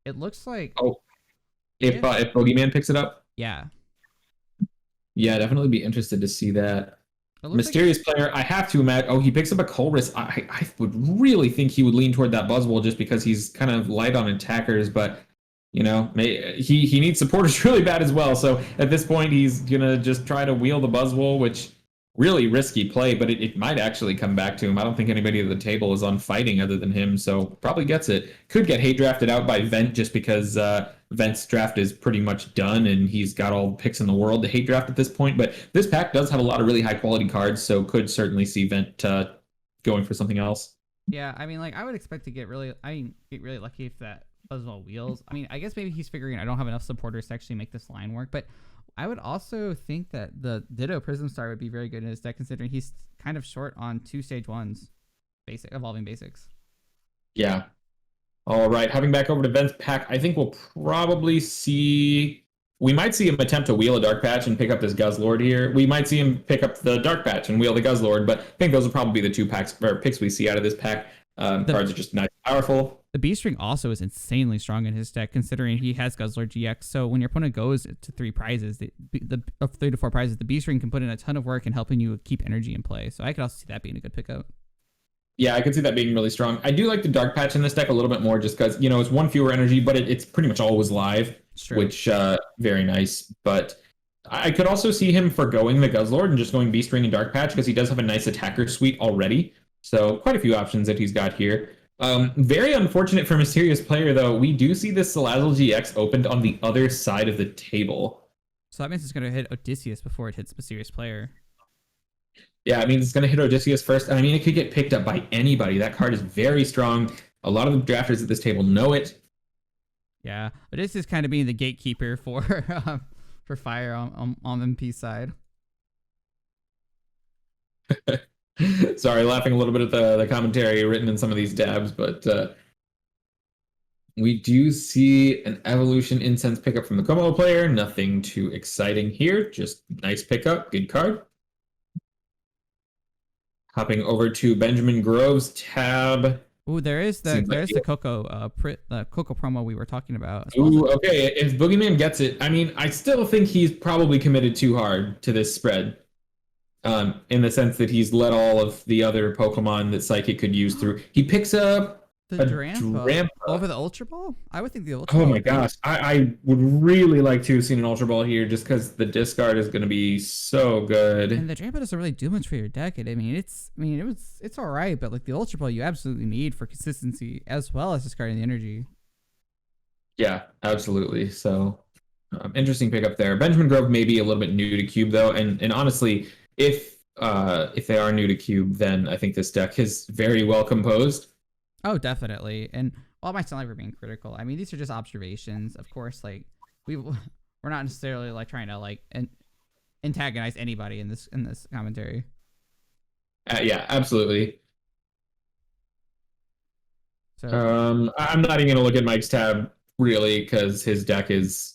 Speaker 1: It looks like
Speaker 2: if Boogeyman picks it up,
Speaker 1: yeah,
Speaker 2: definitely be interested to see that. Mysterious Player, I have to imagine. Oh, he picks up a Colress. I would really think he would lean toward that Buzzwole just because he's kind of light on attackers, but you know, he needs supporters really bad as well. So at this point, he's gonna just try to wheel the Buzzwole, which really risky play, but it might actually come back to him. I don't think anybody at the table is on fighting other than him, so probably gets it. Could get hate drafted out by Vent just because Vent's draft is pretty much done and he's got all the picks in the world to hate draft at this point. But this pack does have a lot of really high quality cards, so could certainly see Vent going for something else.
Speaker 1: Yeah, I mean, like I would expect to get really lucky if that Buzzwole wheels. I mean, I guess maybe he's figuring I don't have enough supporters to actually make this line work, but I would also think that the Ditto Prism Star would be very good in his deck, considering he's kind of short on 2 stage 1s, basic evolving basics.
Speaker 2: Yeah. All right, hopping back over to Vent's pack, I think we'll probably see. We might see him attempt to wheel a Dark Patch and pick up this Guzzlord here. We might see him pick up the Dark Patch and wheel the Guzzlord, but I think those will probably be the 2 picks we see out of this pack. Cards are just nice, powerful.
Speaker 1: The Beast Ring also is insanely strong in his deck, considering he has Guzzlord GX. So when your opponent goes to 3 prizes, the 3 to 4 prizes, the Beast Ring can put in a ton of work in helping you keep energy in play. So I could also see that being a good pickup.
Speaker 2: Yeah, I could see that being really strong. I do like the Dark Patch in this deck a little bit more just because, you know, it's 1 fewer energy, but it's pretty much always live, which very nice. But I could also see him forgoing the Guzzlord and just going Beast Ring and Dark Patch because he does have a nice attacker suite already. So quite a few options that he's got here. Very unfortunate for Mysterious Player, though. We do see this Salazzle GX opened on the other side of the table.
Speaker 1: So that means it's going to hit Odysseus before it hits Mysterious Player.
Speaker 2: Yeah, I mean, it's going to hit Odysseus first. I mean, it could get picked up by anybody. That card is very strong. A lot of the drafters at this table know it.
Speaker 1: Yeah, Odysseus kind of being the gatekeeper for for fire on MP side.
Speaker 2: Sorry, laughing a little bit at the commentary written in some of these tabs, but we do see an evolution incense pickup from the Como player. Nothing too exciting here, just nice pickup, good card. Hopping over to Benjamin Grove's tab.
Speaker 1: Ooh, there's the Coco Coco promo we were talking about.
Speaker 2: Ooh, okay. If Boogeyman gets it, I mean, I still think he's probably committed too hard to this spread. In the sense that he's let all of the other Pokemon that Psychic could use through. He picks up
Speaker 1: the Drampa over the Ultra Ball. I would think the Ultra
Speaker 2: Ball.
Speaker 1: Oh
Speaker 2: my gosh, I would really like to have seen an Ultra Ball here, just because the discard is going to be so good.
Speaker 1: And the Drampa doesn't really do much for your deck. I mean, it's all right, but like the Ultra Ball, you absolutely need for consistency as well as discarding the energy.
Speaker 2: Yeah, absolutely. So interesting pickup there. Benjamin Grove may be a little bit new to Cube though, and honestly, if they are new to Cube, then I think this deck is very well composed.
Speaker 1: Oh, definitely. And while it might sound like we're being critical, I mean, these are just observations. Of course, like we're not necessarily like trying to like antagonize anybody in this commentary.
Speaker 2: Yeah, absolutely.
Speaker 1: So
Speaker 2: I'm not even gonna look at Mike's tab really, because his deck is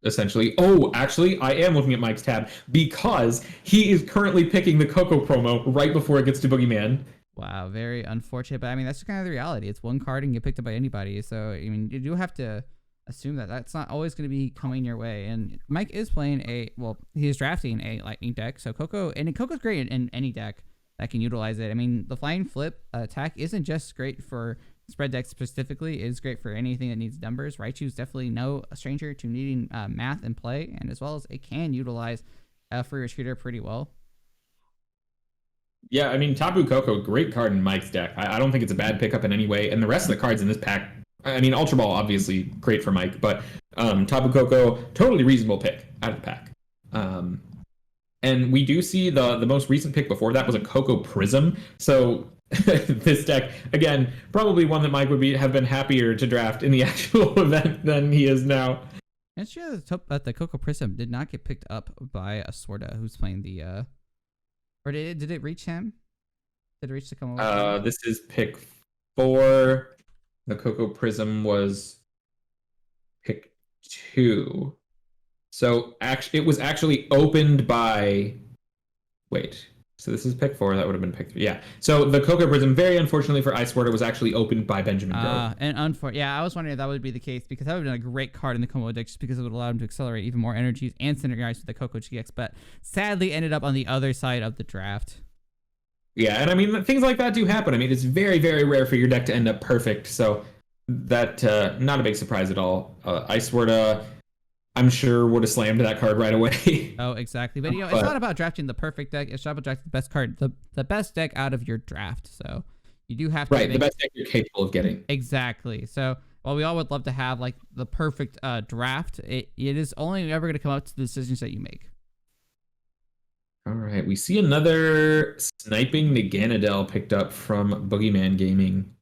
Speaker 2: essentially. Oh, actually, I am looking at Mike's tab because he is currently picking the Coco promo right before it gets to Boogeyman.
Speaker 1: Wow, very unfortunate. But I mean, that's kind of the reality. It's one card and get picked up by anybody. So I mean, you do have to assume that that's not always going to be coming your way. And Mike is playing he is drafting a Lightning deck. So Coco's great in any deck that can utilize it. I mean, the Flying Flip attack isn't just great for spread decks specifically. It is great for anything that needs numbers. Raichu's definitely no stranger to needing math and play, and as well as it can utilize Free Retreater pretty well.
Speaker 2: Yeah, I mean, Tapu Koko, great card in Mike's deck. I don't think it's a bad pickup in any way. And the rest of the cards in this pack, I mean, Ultra Ball, obviously great for Mike, but Tapu Koko, totally reasonable pick out of the pack. And we do see the most recent pick before that was a Coco Prism. So this deck, again, probably one that Mike would have been happier to draft in the actual event than he is now.
Speaker 1: And sure that the Coco Prism did not get picked up by a Sworda who's playing the or did it reach him? Did it reach the Como?
Speaker 2: This is pick 4. The Coco Prism was pick 2. So it was actually opened by. Wait. So this is pick 4. That would have been pick 3. Yeah. So the Coco Prism, very unfortunately for Ice Sworda, was actually opened by Benjamin Grove.
Speaker 1: Yeah, I was wondering if that would be the case, because that would have been a great card in the Como deck, just because it would allow him to accelerate even more energies and synergize with the Coco GX. But sadly, ended up on the other side of the draft.
Speaker 2: Yeah, and I mean, things like that do happen. I mean, it's very, very rare for your deck to end up perfect. So that not a big surprise at all. Ice Sworda, I'm sure would have slammed that card right away.
Speaker 1: Oh, exactly. But it's not about drafting the perfect deck. It's about drafting the best card, the best deck out of your draft. So you do have to
Speaker 2: the best deck you're capable of getting.
Speaker 1: Exactly. So while we all would love to have like the perfect draft, it is only ever going to come up to the decisions that you make.
Speaker 2: All right, we see another sniping Naganadel picked up from Boogeyman Gaming.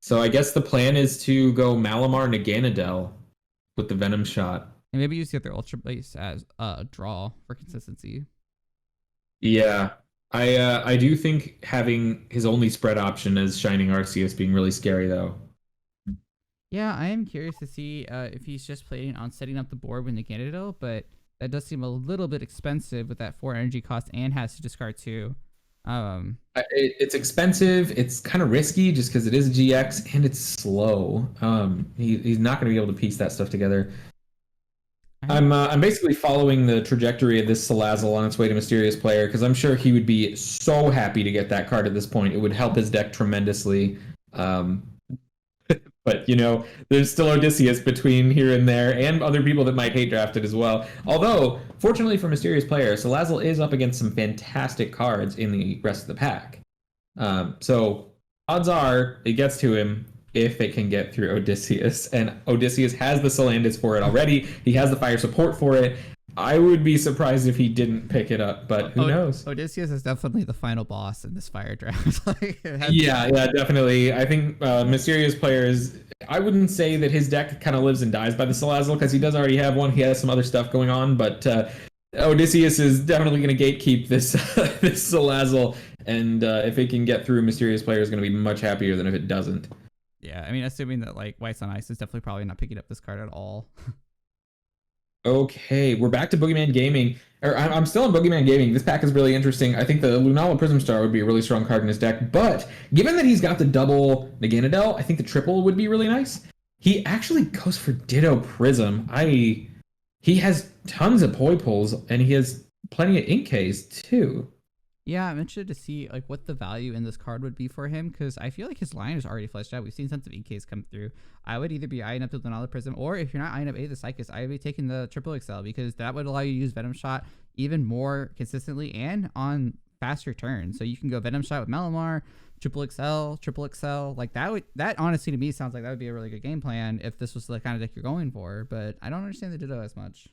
Speaker 2: So I guess the plan is to go Malamar Naganadel with the Venom Shot.
Speaker 1: And maybe use the other Ultra Base as a draw for consistency.
Speaker 2: Yeah. I do think having his only spread option as Shining Arceus being really scary, though.
Speaker 1: Yeah, I am curious to see if he's just planning on setting up the board with Naganadel, but that does seem a little bit expensive with that 4 energy cost and has to discard 2.
Speaker 2: It's expensive. It's kind of risky just because it is a GX and it's slow. He's not going to be able to piece that stuff together. I'm basically following the trajectory of this Salazzle on its way to Mysterious Player, because I'm sure he would be so happy to get that card at this point. It would help his deck tremendously. But, you know, there's still Odysseus between here and there, and other people that might hate draft it as well. Although, fortunately for Mysterious Player, Salazzle is up against some fantastic cards in the rest of the pack. So, odds are it gets to him if it can get through Odysseus. And Odysseus has the Salandis for it already. He has the fire support for it. I would be surprised if he didn't pick it up, but who knows?
Speaker 1: Odysseus is definitely the final boss in this fire draft.
Speaker 2: Yeah, definitely. I think Mysterious Players I wouldn't say that his deck kind of lives and dies by the Salazzle because he does already have one. He has some other stuff going on, but Odysseus is definitely going to gatekeep this this Salazzle, and if it can get through, Mysterious Player is going to be much happier than if it doesn't.
Speaker 1: Yeah, I mean, assuming that like White's on Ice is definitely probably not picking up this card at all.
Speaker 2: Okay, we're back to Boogeyman Gaming. Or I'm still in Boogeyman Gaming. This pack is really interesting. I think the Lunala Prism Star would be a really strong card in his deck, but given that he's got the double Naganadel, I think the triple would be really nice. He actually goes for Ditto Prism. He has tons of Poiples, and he has plenty of Inkays too.
Speaker 1: Yeah, I'm interested to see like what the value in this card would be for him because I feel like his line is already fleshed out. We've seen tons of EKs come through. I would either be eyeing up the Lunala Prism, or if you're not eyeing up the Psychus, I would be taking the Triple XL because that would allow you to use Venom Shot even more consistently and on faster turns. So you can go Venom Shot with Malamar, Triple XL. Like that honestly to me sounds like that would be a really good game plan if this was the kind of deck you're going for. But I don't understand the Ditto as much.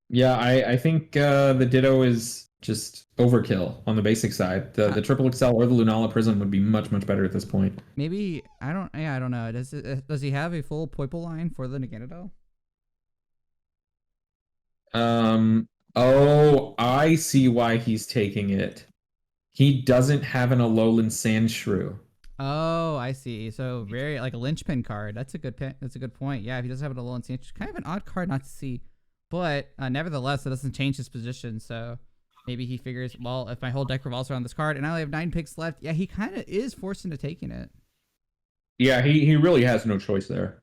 Speaker 2: Yeah, I think the Ditto is just overkill on the basic side. The Triple XL or the Lunala Prism would be much better at this point.
Speaker 1: Maybe I don't know. Does he have a full Poiple line for the Naganadel?
Speaker 2: Oh, I see why he's taking it. He doesn't have an Alolan Sandshrew.
Speaker 1: Oh, I see. So very like a linchpin card. That's a good point. Yeah, if he doesn't have an Alolan Sandshrew, kind of an odd card not to see. But nevertheless, it doesn't change his position. So maybe he figures, well, if my whole deck revolves around this card and I only have 9 picks left, yeah, he kind of is forced into taking it.
Speaker 2: Yeah, he really has no choice there.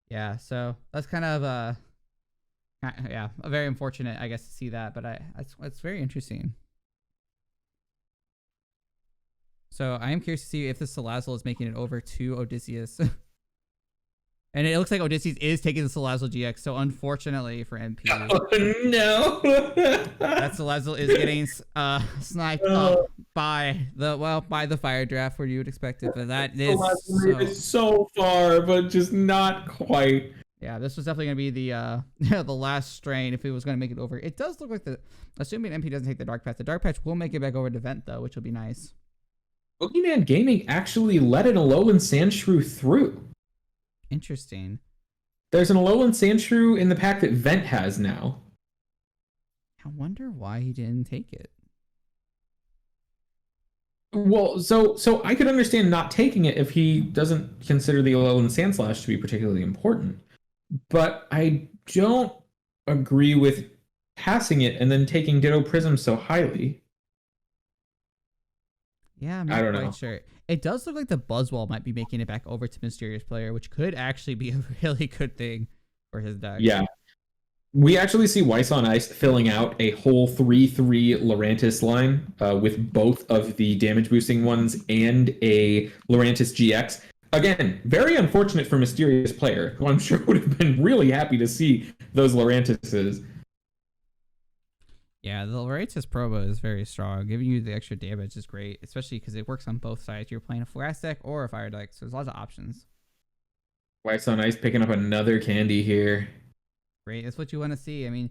Speaker 1: Yeah, so that's kind of a very unfortunate, I guess, to see that. But it's very interesting. So I am curious to see if this Salazzle is making it over to Odysseus. And it looks like Odysseus is taking the Salazzle GX, so unfortunately for MP.
Speaker 2: Oh, no.
Speaker 1: That Salazzle is getting sniped up by the fire draft where you would expect it, but that is
Speaker 2: so far, but just not quite.
Speaker 1: Yeah, this was definitely going to be the the last strain if it was going to make it over. It does look like assuming MP doesn't take the Dark Patch will make it back over to Vent, though, which will be nice.
Speaker 2: Boogeyman Gaming actually let an Alolan Sandshrew through.
Speaker 1: Interesting.
Speaker 2: There's an Alolan Sandshrew in the pack that Vent has now.
Speaker 1: I wonder why he didn't take it.
Speaker 2: Well, so I could understand not taking it if he doesn't consider the Alolan Sandslash to be particularly important. But I don't agree with passing it and then taking Ditto Prism so highly.
Speaker 1: Yeah, I'm not quite sure. It does look like the Buzzwole might be making it back over to Mysterious Player, which could actually be a really good thing for his deck.
Speaker 2: Yeah. We actually see Weiss on Ice filling out a whole 3/3 Lurantis line with both of the damage boosting ones and a Lurantis GX. Again, very unfortunate for Mysterious Player, who I'm sure would have been really happy to see those Lurantises.
Speaker 1: Yeah, the Lurantis Probo is very strong. Giving you the extra damage is great, especially because it works on both sides. You're playing a Flash deck or a Fire deck, so there's lots of options.
Speaker 2: Weiss on Ice picking up another candy here.
Speaker 1: Great, that's what you want to see. I mean,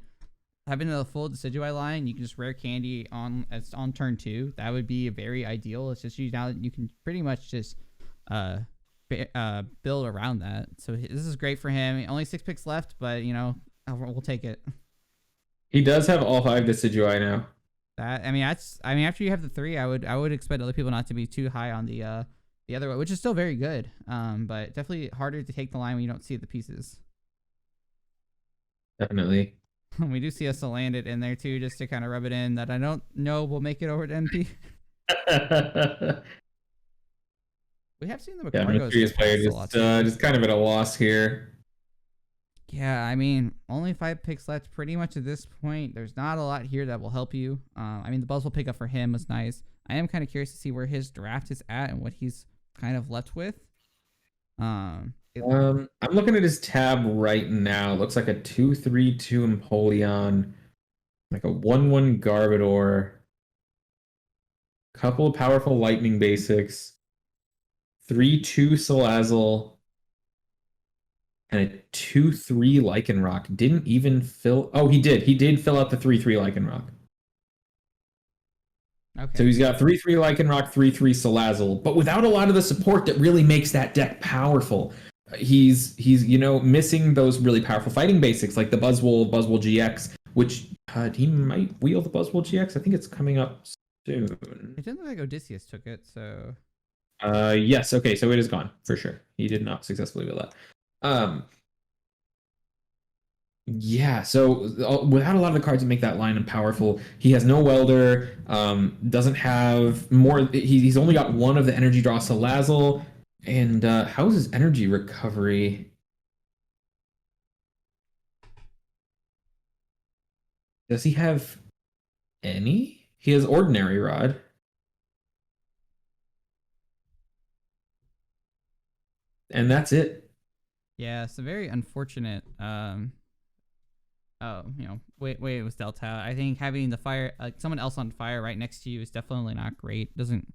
Speaker 1: having a full Decidueye line, you can just rare candy on turn 2. That would be very ideal. It's just now that you can pretty much just build around that. So this is great for him. Only 6 picks left, but we'll take it.
Speaker 2: He does have all 5 Decidueye now.
Speaker 1: After you have the 3, I would expect other people not to be too high on the other one, which is still very good. But definitely harder to take the line when you don't see the pieces.
Speaker 2: Definitely.
Speaker 1: We do see us land it in there too, just to kind of rub it in that I don't know will make it over to MP. We have seen the
Speaker 2: Macargos. Mysterious Player just kind of at a loss here.
Speaker 1: Yeah, I mean, only 5 picks left pretty much at this point. There's not a lot here that will help you. The Buzzwole pickup for him was nice. I am kind of curious to see where his draft is at and what he's kind of left with.
Speaker 2: I'm looking at his tab right now. It looks like a 2/3/2 Empoleon, like a 1/1 Garbodor, couple of powerful Lightning basics, 3/2 Salazzle, and a 2/3 Lycanroc. Didn't even fill. Oh, he did. He did fill out the 3/3 Lycanroc. So
Speaker 1: Okay.
Speaker 2: he's got 3/3 Lycanroc, 3/3 Salazzle, but without a lot of the support that really makes that deck powerful. He's missing those really powerful fighting basics like the Buzzwole GX, which he might wheel the Buzzwole GX. I think it's coming up soon.
Speaker 1: It didn't look like Odysseus took it, so
Speaker 2: Yes, okay, so it is gone for sure. He did not successfully wheel that. Yeah, so without a lot of the cards that make that line powerful, he has no welder, doesn't have more. He's only got one of the energy draw Salazzle, and how's his energy recovery? Does he have any? He has ordinary rod. And that's it.
Speaker 1: yeah, it's a very unfortunate. Oh, way it was dealt out. I think having the fire, like someone else on fire right next to you, is definitely not great. Doesn't.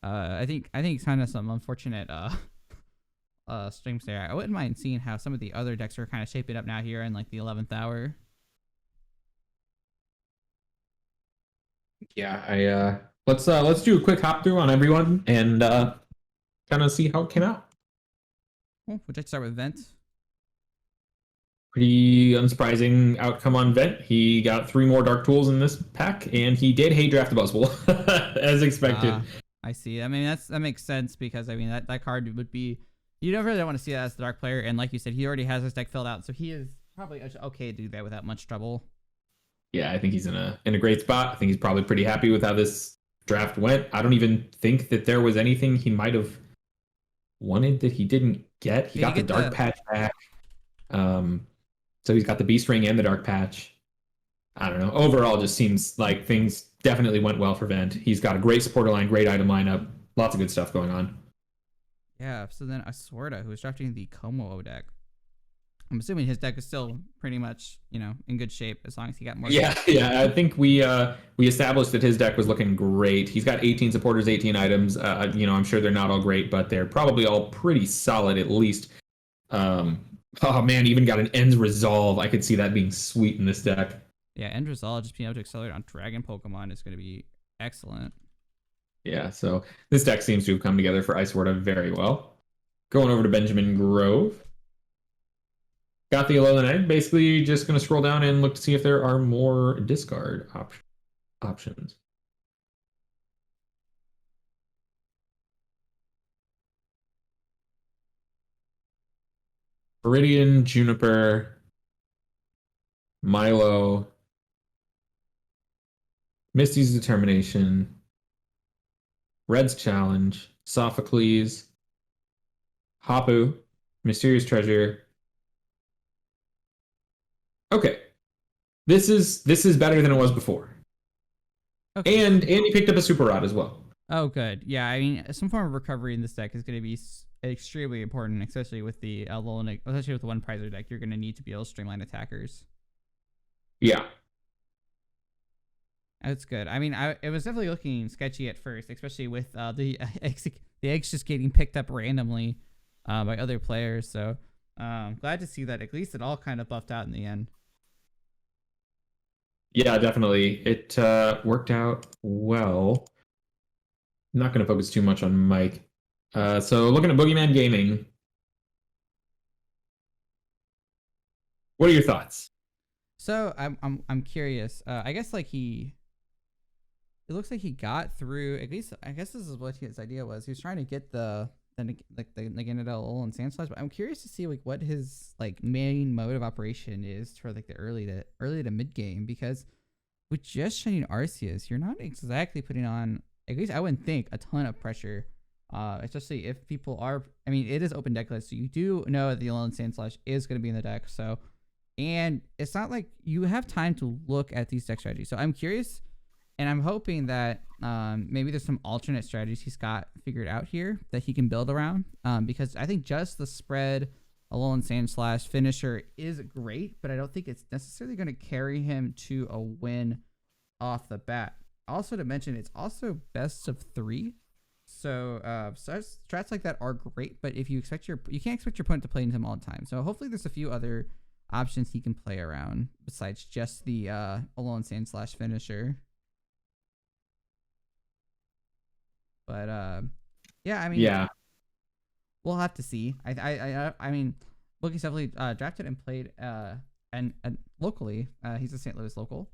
Speaker 1: I think kind of some unfortunate streams there. I wouldn't mind seeing how some of the other decks are kind of shaping up now here in like the 11th hour.
Speaker 2: Yeah, I let's do a quick hop through on everyone and kind of see how it came out.
Speaker 1: Cool. Would you like to start with Vent?
Speaker 2: Pretty unsurprising outcome on Vent. He got 3 more Dark Tools in this pack, and he did hate draft the Buzzwole, as expected.
Speaker 1: I see. I mean, that makes sense because I mean that card would be, you don't really want to see that as the Dark player, and like you said, he already has his deck filled out, so he is probably okay to do that without much trouble.
Speaker 2: Yeah, I think he's in a great spot. I think he's probably pretty happy with how this draft went. I don't even think that there was anything he might have wanted that he didn't get. He got the Dark Patch back. So he's got the Beast Ring and the Dark Patch. I don't know. Overall, just seems like things definitely went well for Vent. He's got a great supporter line, great item lineup, lots of good stuff going on.
Speaker 1: Yeah, so then Aswarda, who was drafting the Como deck. I'm assuming his deck is still pretty much, in good shape as long as he got more.
Speaker 2: Yeah. I think we established that his deck was looking great. He's got 18 supporters, 18 items. I'm sure they're not all great, but they're probably all pretty solid at least. Oh man, even got an Ends Resolve. I could see that being sweet in this deck.
Speaker 1: Yeah, End Resolve, just being able to accelerate on Dragon Pokemon is going to be excellent.
Speaker 2: Yeah, so this deck seems to have come together for Icewarda very well. Going over to Benjamin Grove. Got the Alolan Egg. Basically, just going to scroll down and look to see if there are more discard options. Viridian, Juniper, Milo, Misty's Determination, Red's Challenge, Sophocles, Hapu, Mysterious Treasure. Okay. This is better than it was before. Okay. And he picked up a Super Rod as well.
Speaker 1: Oh, good. Yeah, I mean, some form of recovery in this deck is going to be extremely important, especially with the especially with the one prizer deck. You're going to need to be able to streamline attackers.
Speaker 2: Yeah.
Speaker 1: That's good. I mean, it was definitely looking sketchy at first, especially with the eggs just getting picked up randomly by other players. So glad to see that at least it all kind of buffed out in the end.
Speaker 2: Yeah, definitely. It worked out well. I'm not going to focus too much on Mike. So looking at Boogeyman Gaming, what are your thoughts?
Speaker 1: So I'm curious. I guess it looks like he got through, at least I guess this is what his idea was. He was trying to get the Naganadel and Sandslash, but I'm curious to see like what his like main mode of operation is for like the early to mid game, because with just Shining Arceus, you're not exactly putting on, at least I wouldn't think, a ton of pressure. Especially if people are, I mean, it is open deck list, so you do know that the Alolan Sandslash is going to be in the deck. So, and it's not like you have time to look at these deck strategies. So I'm curious, and I'm hoping that maybe there's some alternate strategies he's got figured out here that he can build around. Because I think just the spread Alolan Sandslash finisher is great, but I don't think it's necessarily going to carry him to a win off the bat. Also to mention, it's also best of 3. So strats like that are great, but if you can't expect your opponent to play into him all the time. So hopefully there's a few other options he can play around besides just the Alolan Sandslash finisher. But yeah, I mean,
Speaker 2: Yeah.
Speaker 1: we'll have to see. I mean, Boogie's definitely drafted and played and locally. He's a St. Louis local,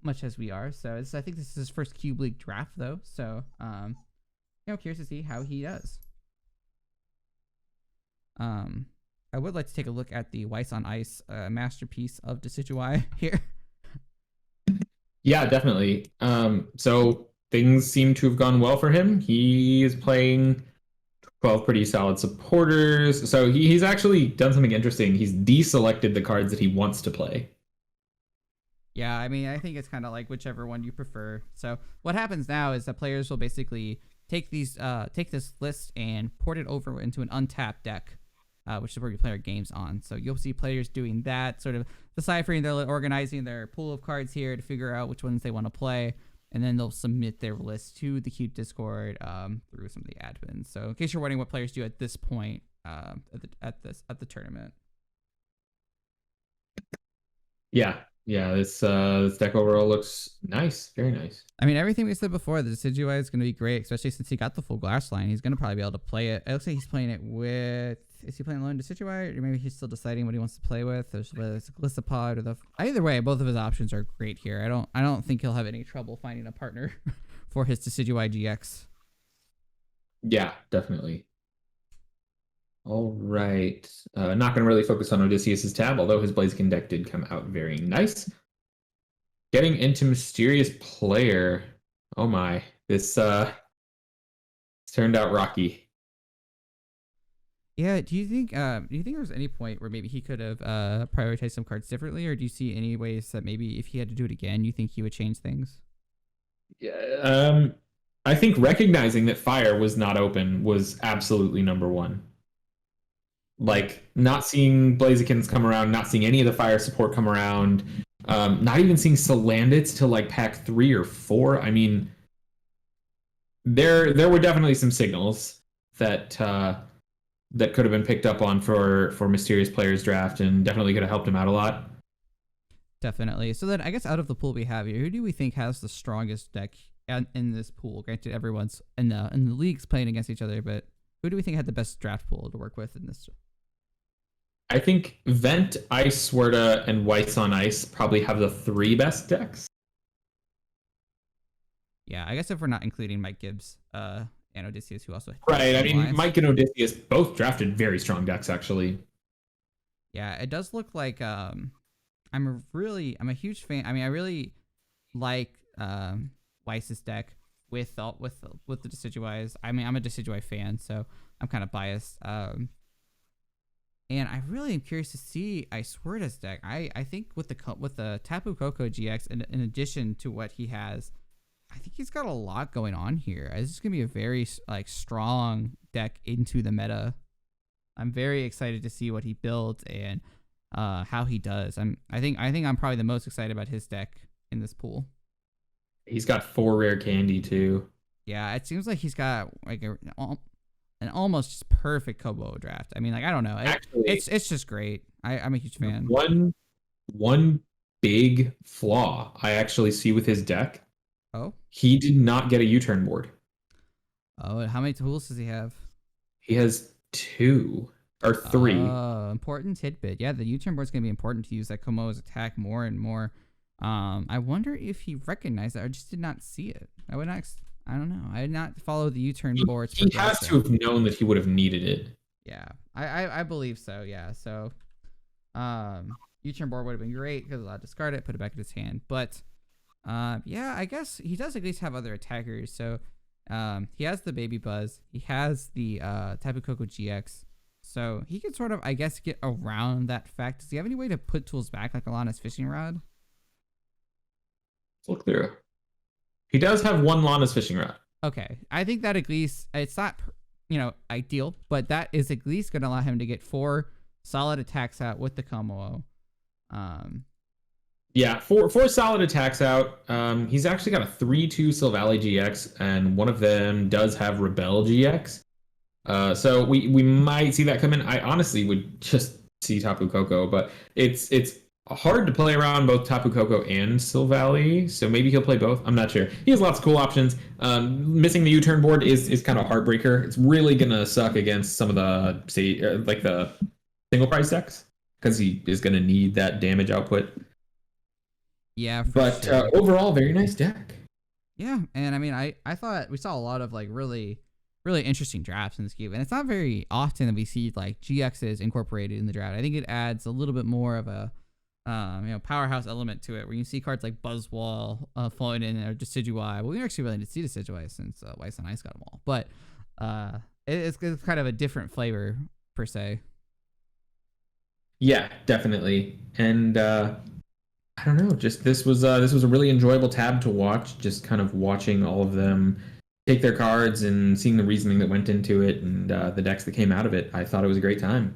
Speaker 1: much as we are. So I think this is his first Cube League draft though. So curious to see how he does. I would like to take a look at the Weiss on Ice masterpiece of Decidueye here.
Speaker 2: Yeah, definitely. So things seem to have gone well for him. He is playing 12 pretty solid supporters. So he's actually done something interesting. He's deselected the cards that he wants to play.
Speaker 1: Yeah, I mean, I think it's kind of like whichever one you prefer. So what happens now is that players will basically take this list and port it over into an untapped deck, which is where we play our games on. So you'll see players doing that, sort of deciphering, they're organizing their pool of cards here to figure out which ones they want to play, and then they'll submit their list to the Cube Discord through some of the admins. So in case you're wondering what players do at this point at the tournament.
Speaker 2: Yeah, this deck overall looks nice, very nice.
Speaker 1: I mean, everything we said before, the Decidueye is going to be great, especially since he got the full glass line. He's going to probably be able to play it. It looks like he's playing it with... Is he playing alone Decidueye? Or maybe he's still deciding what he wants to play with. Whether it's a Glissapod or the... Either way, both of his options are great here. I don't think he'll have any trouble finding a partner for his Decidueye GX.
Speaker 2: Yeah, definitely. All right. Not going to really focus on Odysseus's tab, although his Blaziken deck did come out very nice. Getting into Mysterious Player. Oh my. This turned out rocky.
Speaker 1: Yeah, do you think there was any point where maybe he could have prioritized some cards differently, or do you see any ways that maybe if he had to do it again, you think he would change things?
Speaker 2: Yeah, I think recognizing that Fire was not open was absolutely number one. Like, not seeing Blazikens come around, not seeing any of the Fire support come around, not even seeing Salandits till like pack 3 or 4. I mean, there were definitely some signals that that could have been picked up on for Mysterious Player's draft, and definitely could have helped him out a lot.
Speaker 1: Definitely. So then, I guess out of the pool we have here, who do we think has the strongest deck in this pool? Granted, everyone's in the leagues playing against each other, but who do we think had the best draft pool to work with in this?
Speaker 2: I think Vent, Ice, Swerda, and Weiss on Ice probably have the 3 best decks.
Speaker 1: Yeah, I guess if we're not including Mike Gibbs and Odysseus, who also...
Speaker 2: Right, I mean, Mike and Odysseus both drafted very strong decks, actually.
Speaker 1: Yeah, it does look like... I'm a huge fan. I mean, I really like Weiss's deck with the Decidueyes. I mean, I'm a Decidueye fan, so I'm kind of biased. And I really am curious to see Swerda's deck. I think with the Tapu Koko GX, in addition to what he has, I think he's got a lot going on here. This is gonna be a very strong deck into the meta. I'm very excited to see what he builds and how he does. I think I'm probably the most excited about his deck in this pool.
Speaker 2: He's got 4 rare candy too.
Speaker 1: Yeah, it seems like he's got like an almost just perfect Kobo draft. I mean, like, I don't know. It's just great. I'm a huge fan.
Speaker 2: One big flaw I actually see with his deck.
Speaker 1: Oh?
Speaker 2: He did not get a U-turn board.
Speaker 1: Oh, and how many tools does he have?
Speaker 2: He has 2 or 3.
Speaker 1: Oh, important tidbit. Yeah, the U-turn board's going to be important to use that Komo's attack more and more. I wonder if he recognized that or just did not see it. I don't know. I did not follow the U-turn boards.
Speaker 2: He has to have known that he would have needed it.
Speaker 1: Yeah, I believe so. Yeah, so U-turn board would have been great because allowed to discard it, put it back in his hand. But yeah, I guess he does at least have other attackers. So he has the Baby Buzz. He has the Tapu Koko GX. So he can sort of, I guess, get around that fact. Does he have any way to put tools back, like Alana's Fishing Rod?
Speaker 2: Let's look through. He does have 1 Lana's Fishing Rod.
Speaker 1: Okay. I think that at least, it's not, ideal, but that is at least going to allow him to get 4 solid attacks out with the Komo.
Speaker 2: Yeah, 4 solid attacks out. He's actually got a 3/2 Silvally GX, and one of them does have Rebel GX. So we might see that come in. I honestly would just see Tapu Koko, but it's hard to play around both Tapu Koko and Silvally, so maybe he'll play both. I'm not sure. He has lots of cool options. Missing the U-turn board is kind of a heartbreaker. It's really gonna suck against some of the like the single price decks because he is gonna need that damage output.
Speaker 1: Yeah,
Speaker 2: but
Speaker 1: sure.
Speaker 2: Overall, very nice deck.
Speaker 1: Yeah, and I mean, I thought we saw a lot of like really interesting drafts in this cube, and it's not very often that we see like GXs incorporated in the draft. I think it adds a little bit more of a powerhouse element to it, where you see cards like Buzzwall flowing in, or Decidueye. Well, we actually really didn't see Decidueye since Weiss and Ice got them all, but it's kind of a different flavor per se.
Speaker 2: Yeah, definitely. And I don't know, just this was a really enjoyable tab to watch. Just kind of watching all of them take their cards and seeing the reasoning that went into it and the decks that came out of it. I thought it was a great time.